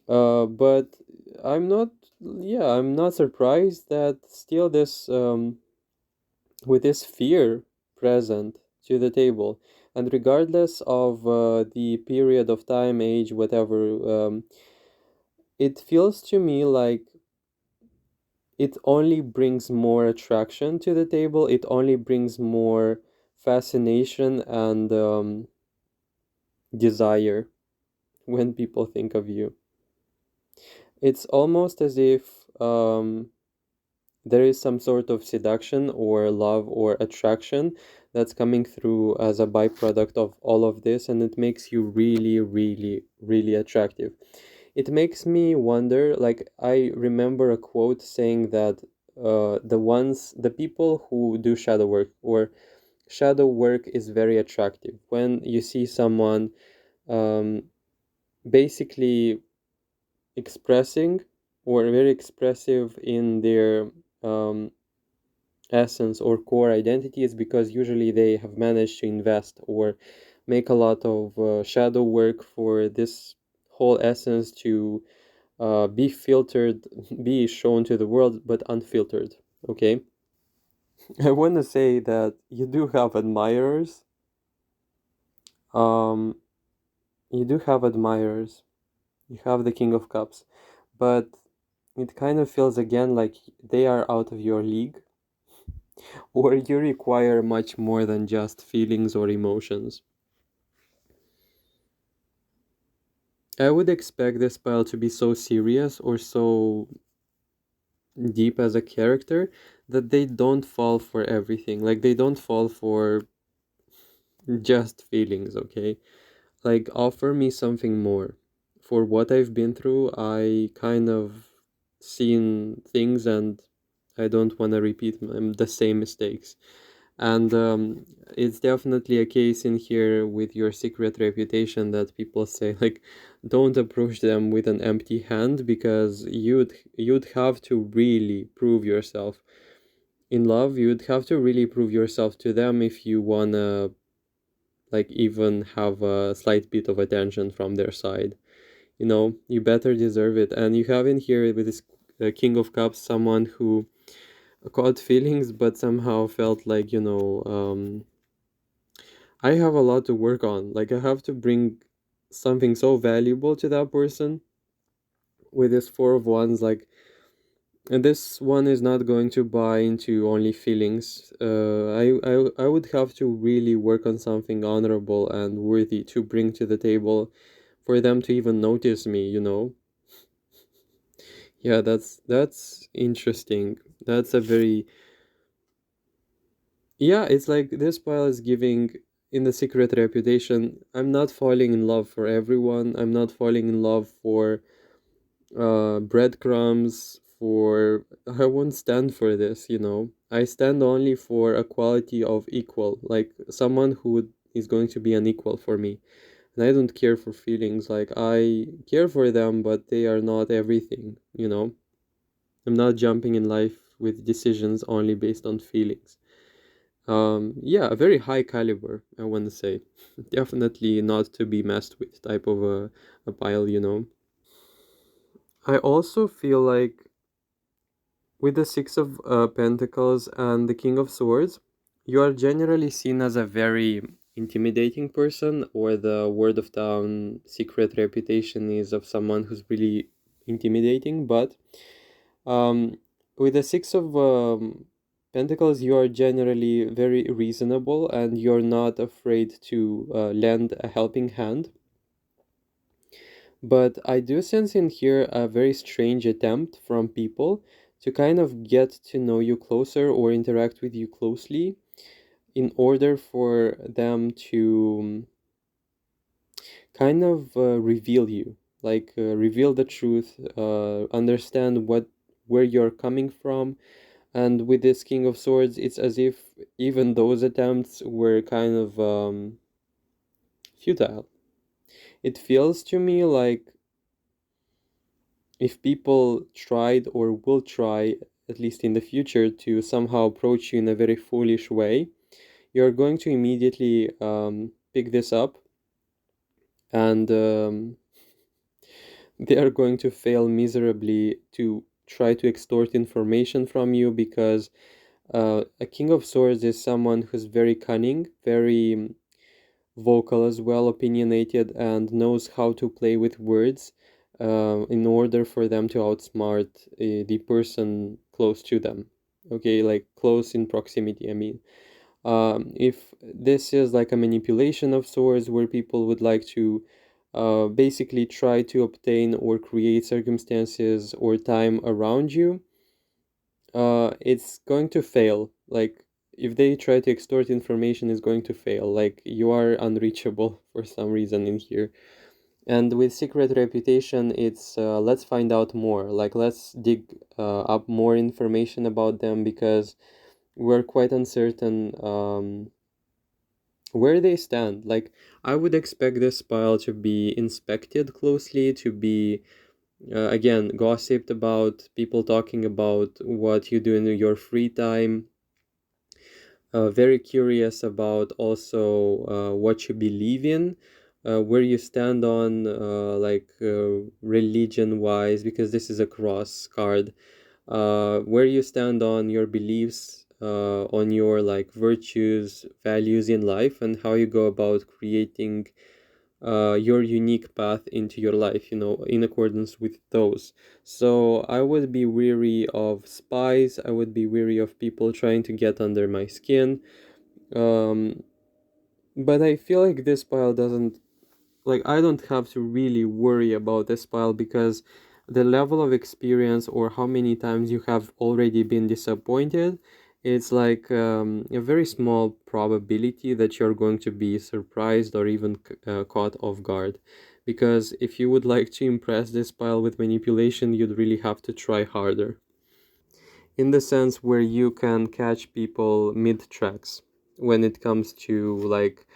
But I'm not, yeah, I'm not surprised that still this, with this fear present to the table. And regardless of the period of time, age, whatever, it feels to me like it only brings more attraction to the table. It only brings more fascination and desire when people think of you. It's almost as if there is some sort of seduction or love or attraction that's coming through as a byproduct of all of this, and it makes you really, really, really attractive. It makes me wonder, like, I remember a quote saying that the people who do shadow work, or shadow work, is very attractive. When you see someone um, basically expressing, or very expressive in their um, essence or core identity, is because usually they have managed to invest or make a lot of shadow work for this whole essence to be filtered, be shown to the world, but unfiltered. Okay. I want to say that you do have admirers. Um, you do have admirers. You have the King of Cups, but it kind of feels again like they are out of your league, or you require much more than just feelings or emotions. I would expect this pile to be so serious or so deep as a character that they don't fall for everything. Like they don't fall for just feelings, okay? Like offer me something more. For what I've been through, I kind of seen things and I don't want to repeat the same mistakes. And it's definitely a case in here with your secret reputation that people say like don't approach them with an empty hand, because you'd have to really prove yourself in love. You'd have to really prove yourself to them if you wanna like even have a slight bit of attention from their side. You know, you better deserve it. And you have in here with this King of Cups someone who caught feelings but somehow felt like, I have a lot to work on. Like I have to bring something so valuable to that person. With this Four of Wands, like, and this one is not going to buy into only feelings. I would have to really work on something honorable and worthy to bring to the table for them to even notice me, you know? Yeah, that's interesting. That's a very, yeah, it's like this pile is giving in the secret reputation. I'm not falling in love for everyone. I'm not falling in love for breadcrumbs, for I won't stand for this, you know. I stand only for a quality of equal, like someone is going to be an equal for me. And I don't care for feelings, like I care for them, but they are not everything, you know. I'm not jumping in life with decisions only based on feelings. Yeah, a very high caliber, I want to say. Definitely not to be messed with type of a pile, you know. I also feel like with the Six of Pentacles and the King of Swords, you are generally seen as a very intimidating person, or the word of town secret reputation is of someone who's really intimidating. But um, with the Six of Pentacles, you are generally very reasonable and you're not afraid to lend a helping hand. But I do sense in here a very strange attempt from people to kind of get to know you closer or interact with you closely in order for them to kind of reveal you, like reveal the truth, understand where you're coming from. And with this King of Swords, it's as if even those attempts were kind of futile. It feels to me like if people tried or will try, at least in the future, to somehow approach you in a very foolish way, you're going to immediately pick this up, and they are going to fail miserably to try to extort information from you, because a King of Swords is someone who's very cunning, very vocal as well, opinionated, and knows how to play with words in order for them to outsmart the person close to them. Okay, like close in proximity, I mean. If this is like a manipulation of swords where people would like to basically try to obtain or create circumstances or time around you, it's going to fail. Like if they try to extort information, it's going to fail. Like you are unreachable for some reason in here. And with Secret Reputation, it's let's find out more. Like let's dig up more information about them, because we're quite uncertain where they stand. Like I would expect this pile to be inspected closely, to be again gossiped about, people talking about what you do in your free time, very curious about also what you believe in, where you stand on like religion wise, because this is a cross card, where you stand on your beliefs, on your like virtues, values in life, and how you go about creating your unique path into your life, in accordance with those. So I would be weary of spies, I would be weary of people trying to get under my skin. um, but I feel like this pile doesn't, like I don't have to really worry about this pile, because the level of experience or how many times you have already been disappointed, it's like a very small probability that you're going to be surprised or even caught off guard. Because if you would like to impress this pile with manipulation, you'd really have to try harder, in the sense where you can catch people mid tracks when it comes to like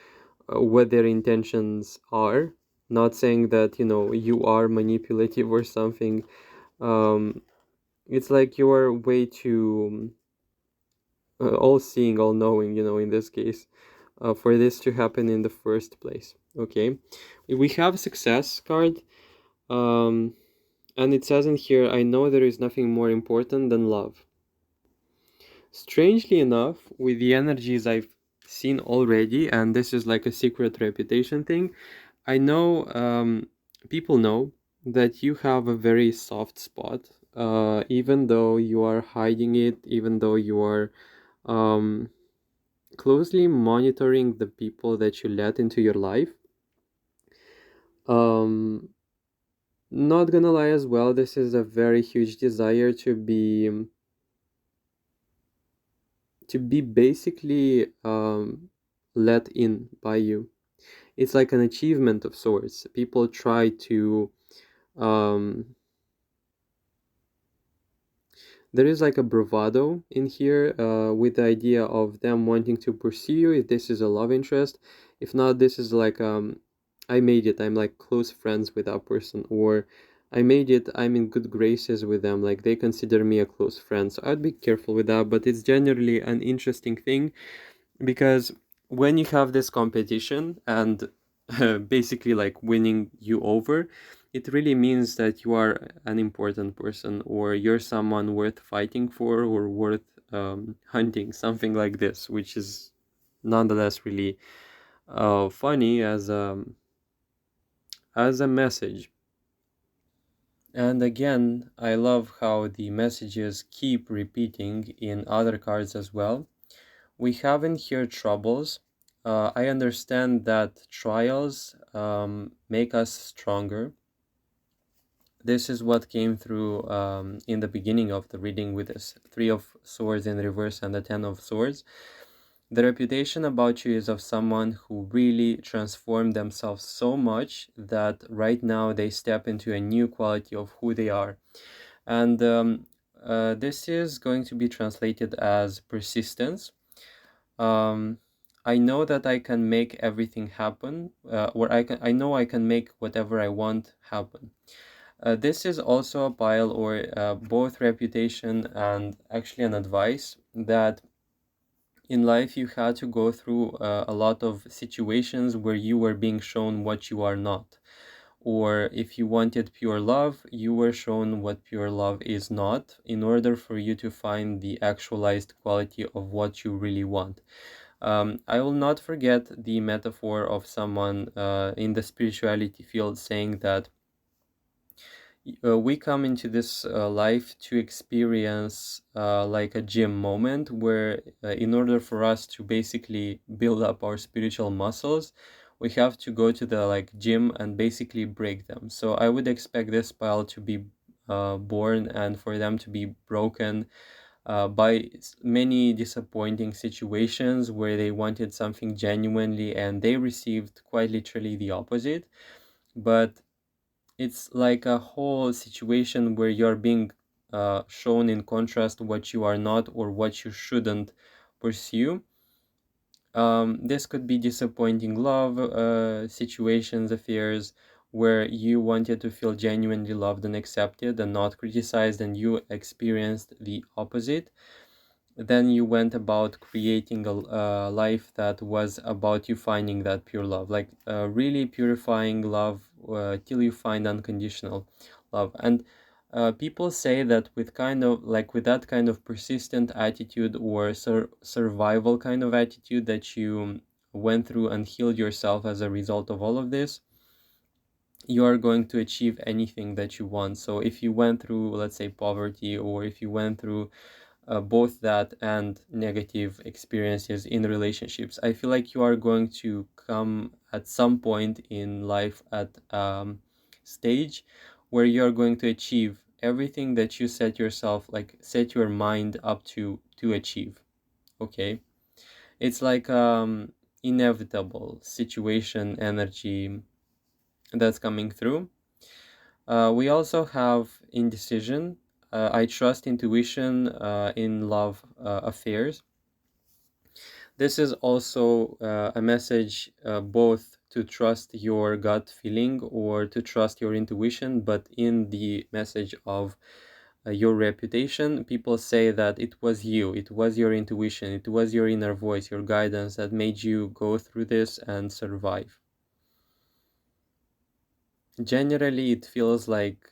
what their intentions are. Not saying that you are manipulative or something. um it's like you are way too all seeing, all knowing, in this case, for this to happen in the first place. Okay, we have success card, um and it says in here, I know there is nothing more important than love. Strangely enough, with the energies I've seen already, and this is like a secret reputation thing, I know people know that you have a very soft spot, even though you are hiding it, even though you are um, closely monitoring the people that you let into your life. Um, Not gonna lie as well, this is a very huge desire to be basically let in by you. It's like an achievement of sorts. People try to um, there is like a bravado in here, with the idea of them wanting to pursue you if this is a love interest. If not, this is like I made it, I'm like close friends with that person, or I made it, I'm in good graces with them, like they consider me a close friend. So I'd be careful with that, but it's generally an interesting thing, because when you have this competition and basically like winning you over, it really means that you are an important person, or you're someone worth fighting for, or worth hunting, something like this, which is nonetheless really funny as a message. And again, I love how the messages keep repeating in other cards as well. We have in here troubles. I understand that trials make us stronger. This is what came through in the beginning of the reading with this Three of Swords in reverse and the Ten of Swords. The reputation about you is of someone who really transformed themselves so much that right now they step into a new quality of who they are. And this is going to be translated as persistence. Um, I know that I can make everything happen, or I know I can make whatever I want happen. This is also a pile or both reputation and actually an advice that in life you had to go through a lot of situations where you were being shown what you are not. Or if you wanted pure love, you were shown what pure love is not in order for you to find the actualized quality of what you really want. I will not forget the metaphor of someone in the spirituality field saying that we come into this life to experience like a gym moment where in order for us to basically build up our spiritual muscles, we have to go to the like gym and basically break them. So I would expect this pile to be born and for them to be broken by many disappointing situations where they wanted something genuinely and they received quite literally the opposite. But it's like a whole situation where you're being shown in contrast what you are not or what you shouldn't pursue. This could be disappointing love situations, affairs where you wanted to feel genuinely loved and accepted and not criticized, and you experienced the opposite. Then you went about creating a life that was about you finding that pure love, like really purifying love till you find unconditional love. And people say that with kind of like with that kind of persistent attitude or survival kind of attitude that you went through and healed yourself as a result of all of this, you are going to achieve anything that you want. So if you went through, let's say, poverty, or if you went through both that and negative experiences in relationships, I feel like you are going to come at some point in life at stage where you are going to achieve everything that you set yourself, like set your mind up to achieve. Okay, it's like inevitable situation energy that's coming through. We also have indecision. I trust intuition in love affairs. This is also a message both to trust your gut feeling or to trust your intuition, but in the message of your reputation, people say that it was you, it was your intuition, it was your inner voice, your guidance that made you go through this and survive. Generally, it feels like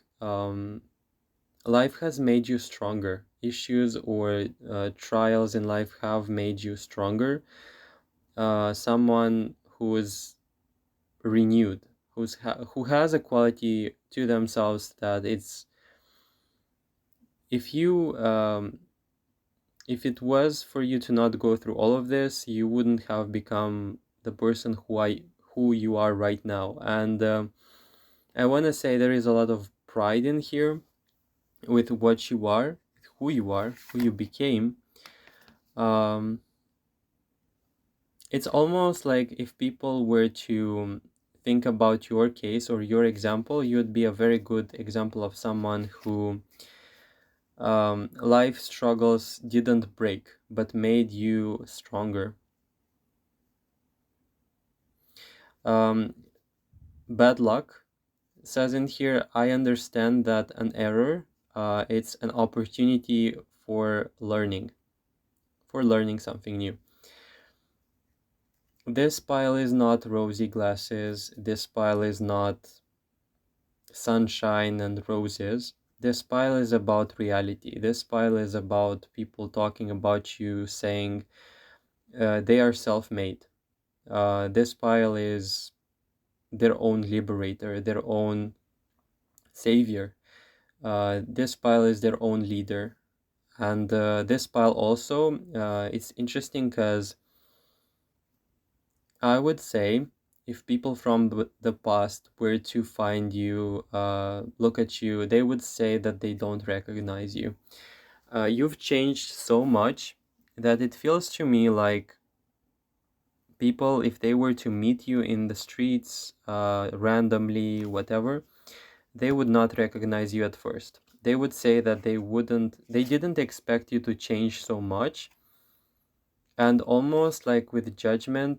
life has made you stronger. Issues or trials in life have made you stronger. Someone who is renewed, who has a quality to themselves that it's if you if it was for you to not go through all of this, you wouldn't have become the person who you are right now. And I want to say there is a lot of pride in here with what you are, who you became. It's almost like if people were to think about your case or your example, you'd be a very good example of someone who life struggles didn't break but made you stronger. Um, Bad luck says in here, I understand that an error, it's an opportunity for learning something new. This pile is not rosy glasses. This pile is not sunshine and roses. This pile is about reality. This pile is about people talking about you, saying they are self-made. This pile is their own liberator, their own savior. This pile is their own leader. And this pile also, it's interesting because I would say if people from the past were to find you, look at you, they would say that they don't recognize you. You've changed so much that it feels to me like people, if they were to meet you in the streets, randomly, whatever, they would not recognize you at first. They would say that they didn't expect you to change so much, and almost like with judgment,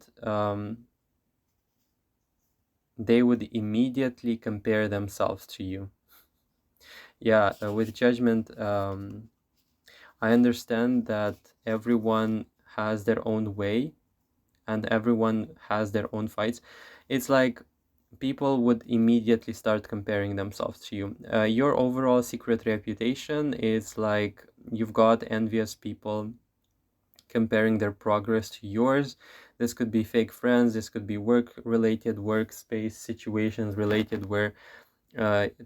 they would immediately compare themselves to you. Yeah, with judgment, I understand that everyone has their own way and everyone has their own fights. It's like people would immediately start comparing themselves to you. Your overall secret reputation is like you've got envious people comparing their progress to yours. This could be fake friends, this could be work related, workspace situations related, where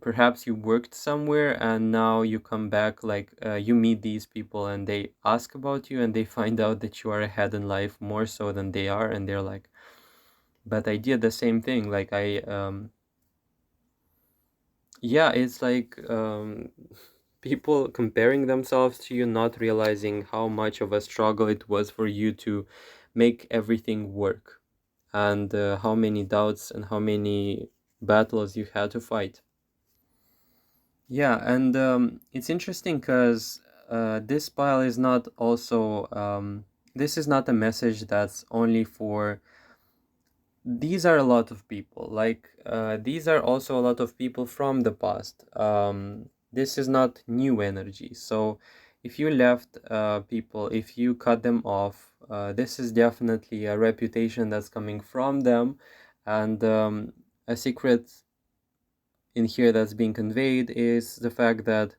perhaps you worked somewhere and now you come back, like you meet these people and they ask about you and they find out that you are ahead in life more so than they are, and they're like, but I did the same thing. Like yeah, it's like people comparing themselves to you, not realizing how much of a struggle it was for you to make everything work, and how many doubts and how many battles you had to fight. Yeah, and it's interesting because this pile is not also this is not a message that's only for, these are a lot of people, like these are also a lot of people from the past. This is not new energy. So if you left people, if you cut them off, this is definitely a reputation that's coming from them, and a secret in here that's being conveyed is the fact that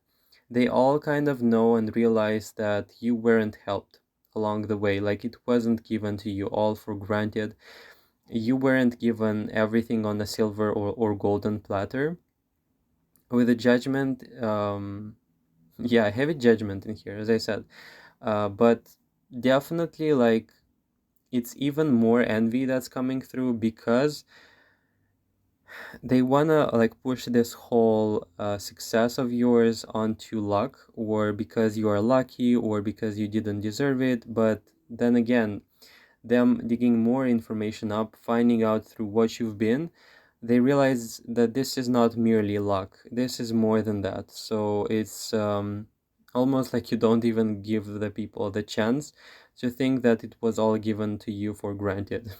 they all kind of know and realize that you weren't helped along the way. Like, it wasn't given to you all for granted. You weren't given everything on a silver or golden platter. With a judgment, yeah, heavy judgment in here, as I said. But definitely, like, it's even more envy that's coming through, because they wanna like push this whole success of yours onto luck, or because you are lucky, or because you didn't deserve it. But then again, them digging more information up, finding out through what you've been, they realize that this is not merely luck. This is more than that. So it's almost like you don't even give the people the chance to think that it was all given to you for granted.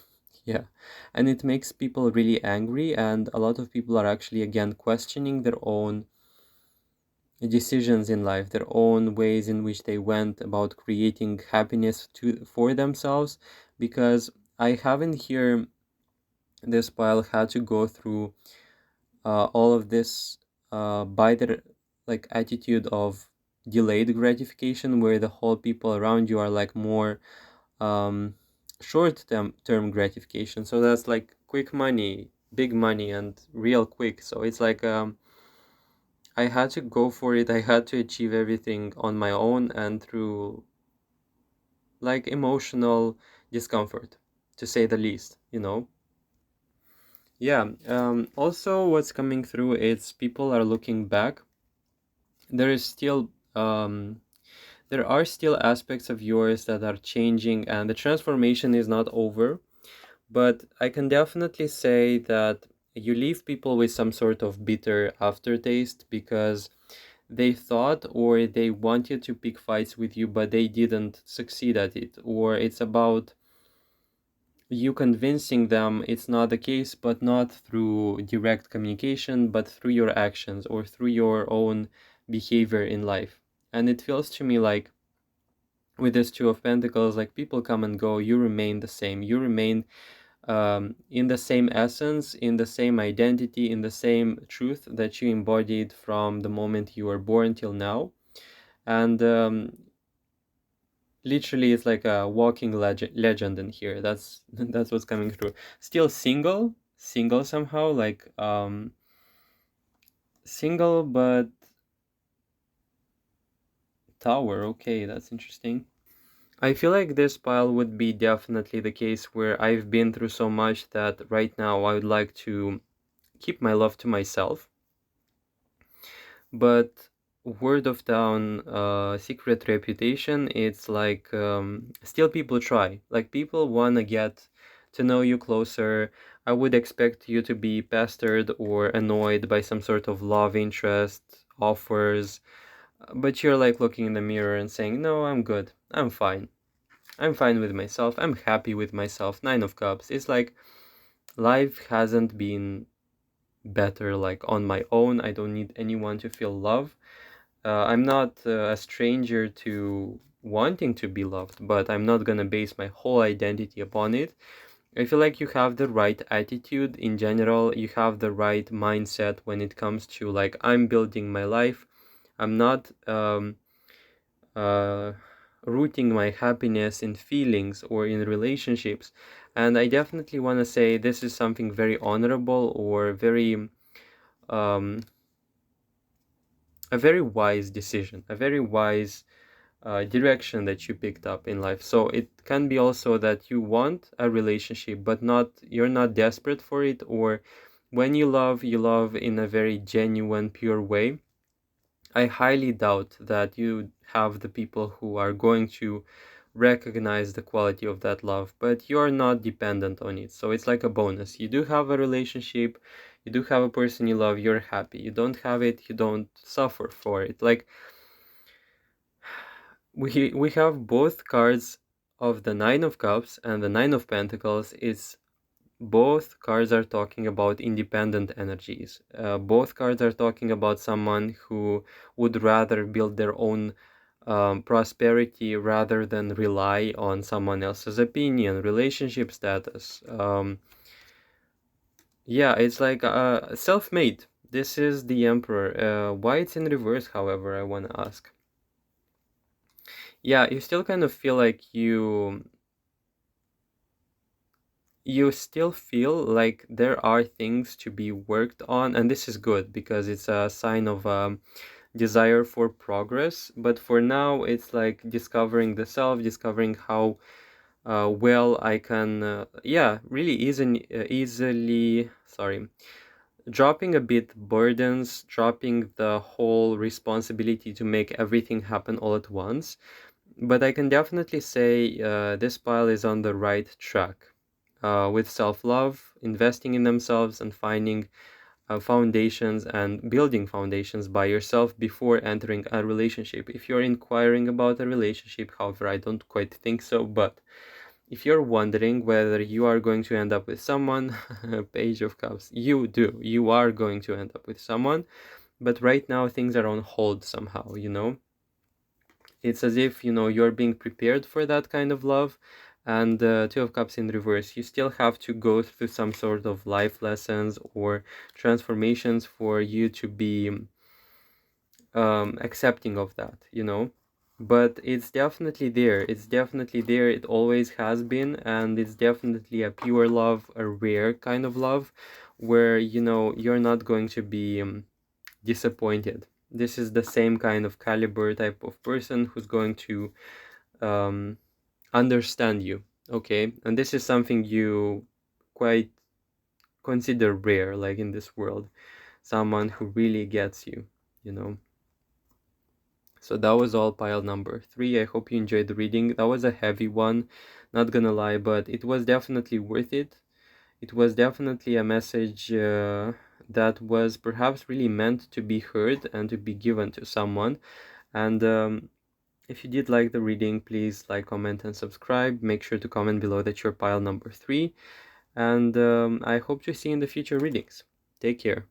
Yeah. And it makes people really angry, and a lot of people are actually again questioning their own decisions in life, their own ways in which they went about creating happiness for themselves. Because I haven't here this pile had to go through all of this by their like attitude of delayed gratification, where the whole people around you are like more um, short term gratification. So that's like quick money, big money, and real quick. So it's like I had to go for it. I had to achieve everything on my own and through like emotional discomfort, to say the least, you know? Yeah. Also, what's coming through is people are looking back. There is still there are still aspects of yours that are changing, and the transformation is not over. But I can definitely say that you leave people with some sort of bitter aftertaste, because they thought or they wanted to pick fights with you, but they didn't succeed at it. Or it's about you convincing them it's not the case, but not through direct communication, but through your actions or through your own behavior in life. And it feels to me like with this Two of Pentacles, like people come and go, you remain the same. You remain in the same essence, in the same identity, in the same truth that you embodied from the moment you were born till now. And literally, it's like a walking legend in here. That's that's what's coming through. Still single somehow, like single but tower. Okay, that's interesting. I feel like this pile would be definitely the case where I've been through so much that right now I would like to keep my love to myself. But word of town, secret reputation, it's like still people try. Like people wanna get to know you closer. I would expect you to be pestered or annoyed by some sort of love interest offers, but you're like looking in the mirror and saying, "No, I'm good. I'm fine. I'm fine with myself. I'm happy with myself." Nine of Cups. It's like life hasn't been better like on my own. I don't need anyone to feel love. I'm not a stranger to wanting to be loved, but I'm not gonna base my whole identity upon it. I feel like you have the right attitude in general. You have the right mindset when it comes to like, I'm building my life. I'm not uh, rooting my happiness in feelings or in relationships. And I definitely want to say this is something very honorable or um, a very wise decision, a very wise direction that you picked up in life. So it can be also that you want a relationship, but you're not desperate for it, or when you love in a very genuine, pure way. I highly doubt that you have the people who are going to recognize the quality of that love, but you're not dependent on it. So it's like a bonus. You do have a relationship, you do have a person you love, you're happy. You don't have it, you don't suffer for it. Like we have both cards of the Nine of Cups and the Nine of Pentacles. It's both cards are talking about independent energies. Both cards are talking about someone who would rather build their own prosperity rather than rely on someone else's opinion, relationship status. Yeah, it's like self-made. This is the Emperor. Why it's in reverse, however, I want to ask. Yeah, you still kind of feel like you still feel like there are things to be worked on, and this is good because it's a sign of desire for progress. But for now, it's like discovering the self, discovering how well I can, yeah, really easily, sorry, dropping a bit burdens, dropping the whole responsibility to make everything happen all at once. But I can definitely say this pile is on the right track with self-love, investing in themselves, and finding foundations and building foundations by yourself before entering a relationship. If you're inquiring about a relationship, however, I don't quite think so, but if you're wondering whether you are going to end up with someone, Page of Cups, you do. You are going to end up with someone, but right now things are on hold somehow, you know? It's as if, you know, you're being prepared for that kind of love. And Two of Cups in reverse, you still have to go through some sort of life lessons or transformations for you to be accepting of that, you know. But it's definitely there. It's definitely there. It always has been, and it's definitely a pure love, a rare kind of love, where you know you're not going to be disappointed. This is the same kind of caliber type of person who's going to um, understand you. Okay, and this is something you quite consider rare, like in this world, someone who really gets you. You know. So that was all pile number 3. I hope you enjoyed the reading. That was a heavy one, not gonna lie, but it was definitely worth it. It was definitely a message that was perhaps really meant to be heard and to be given to someone. And if you did like the reading, please like, comment, and subscribe. Make sure to comment below that you're pile number 3. And I hope to see you in the future readings. Take care.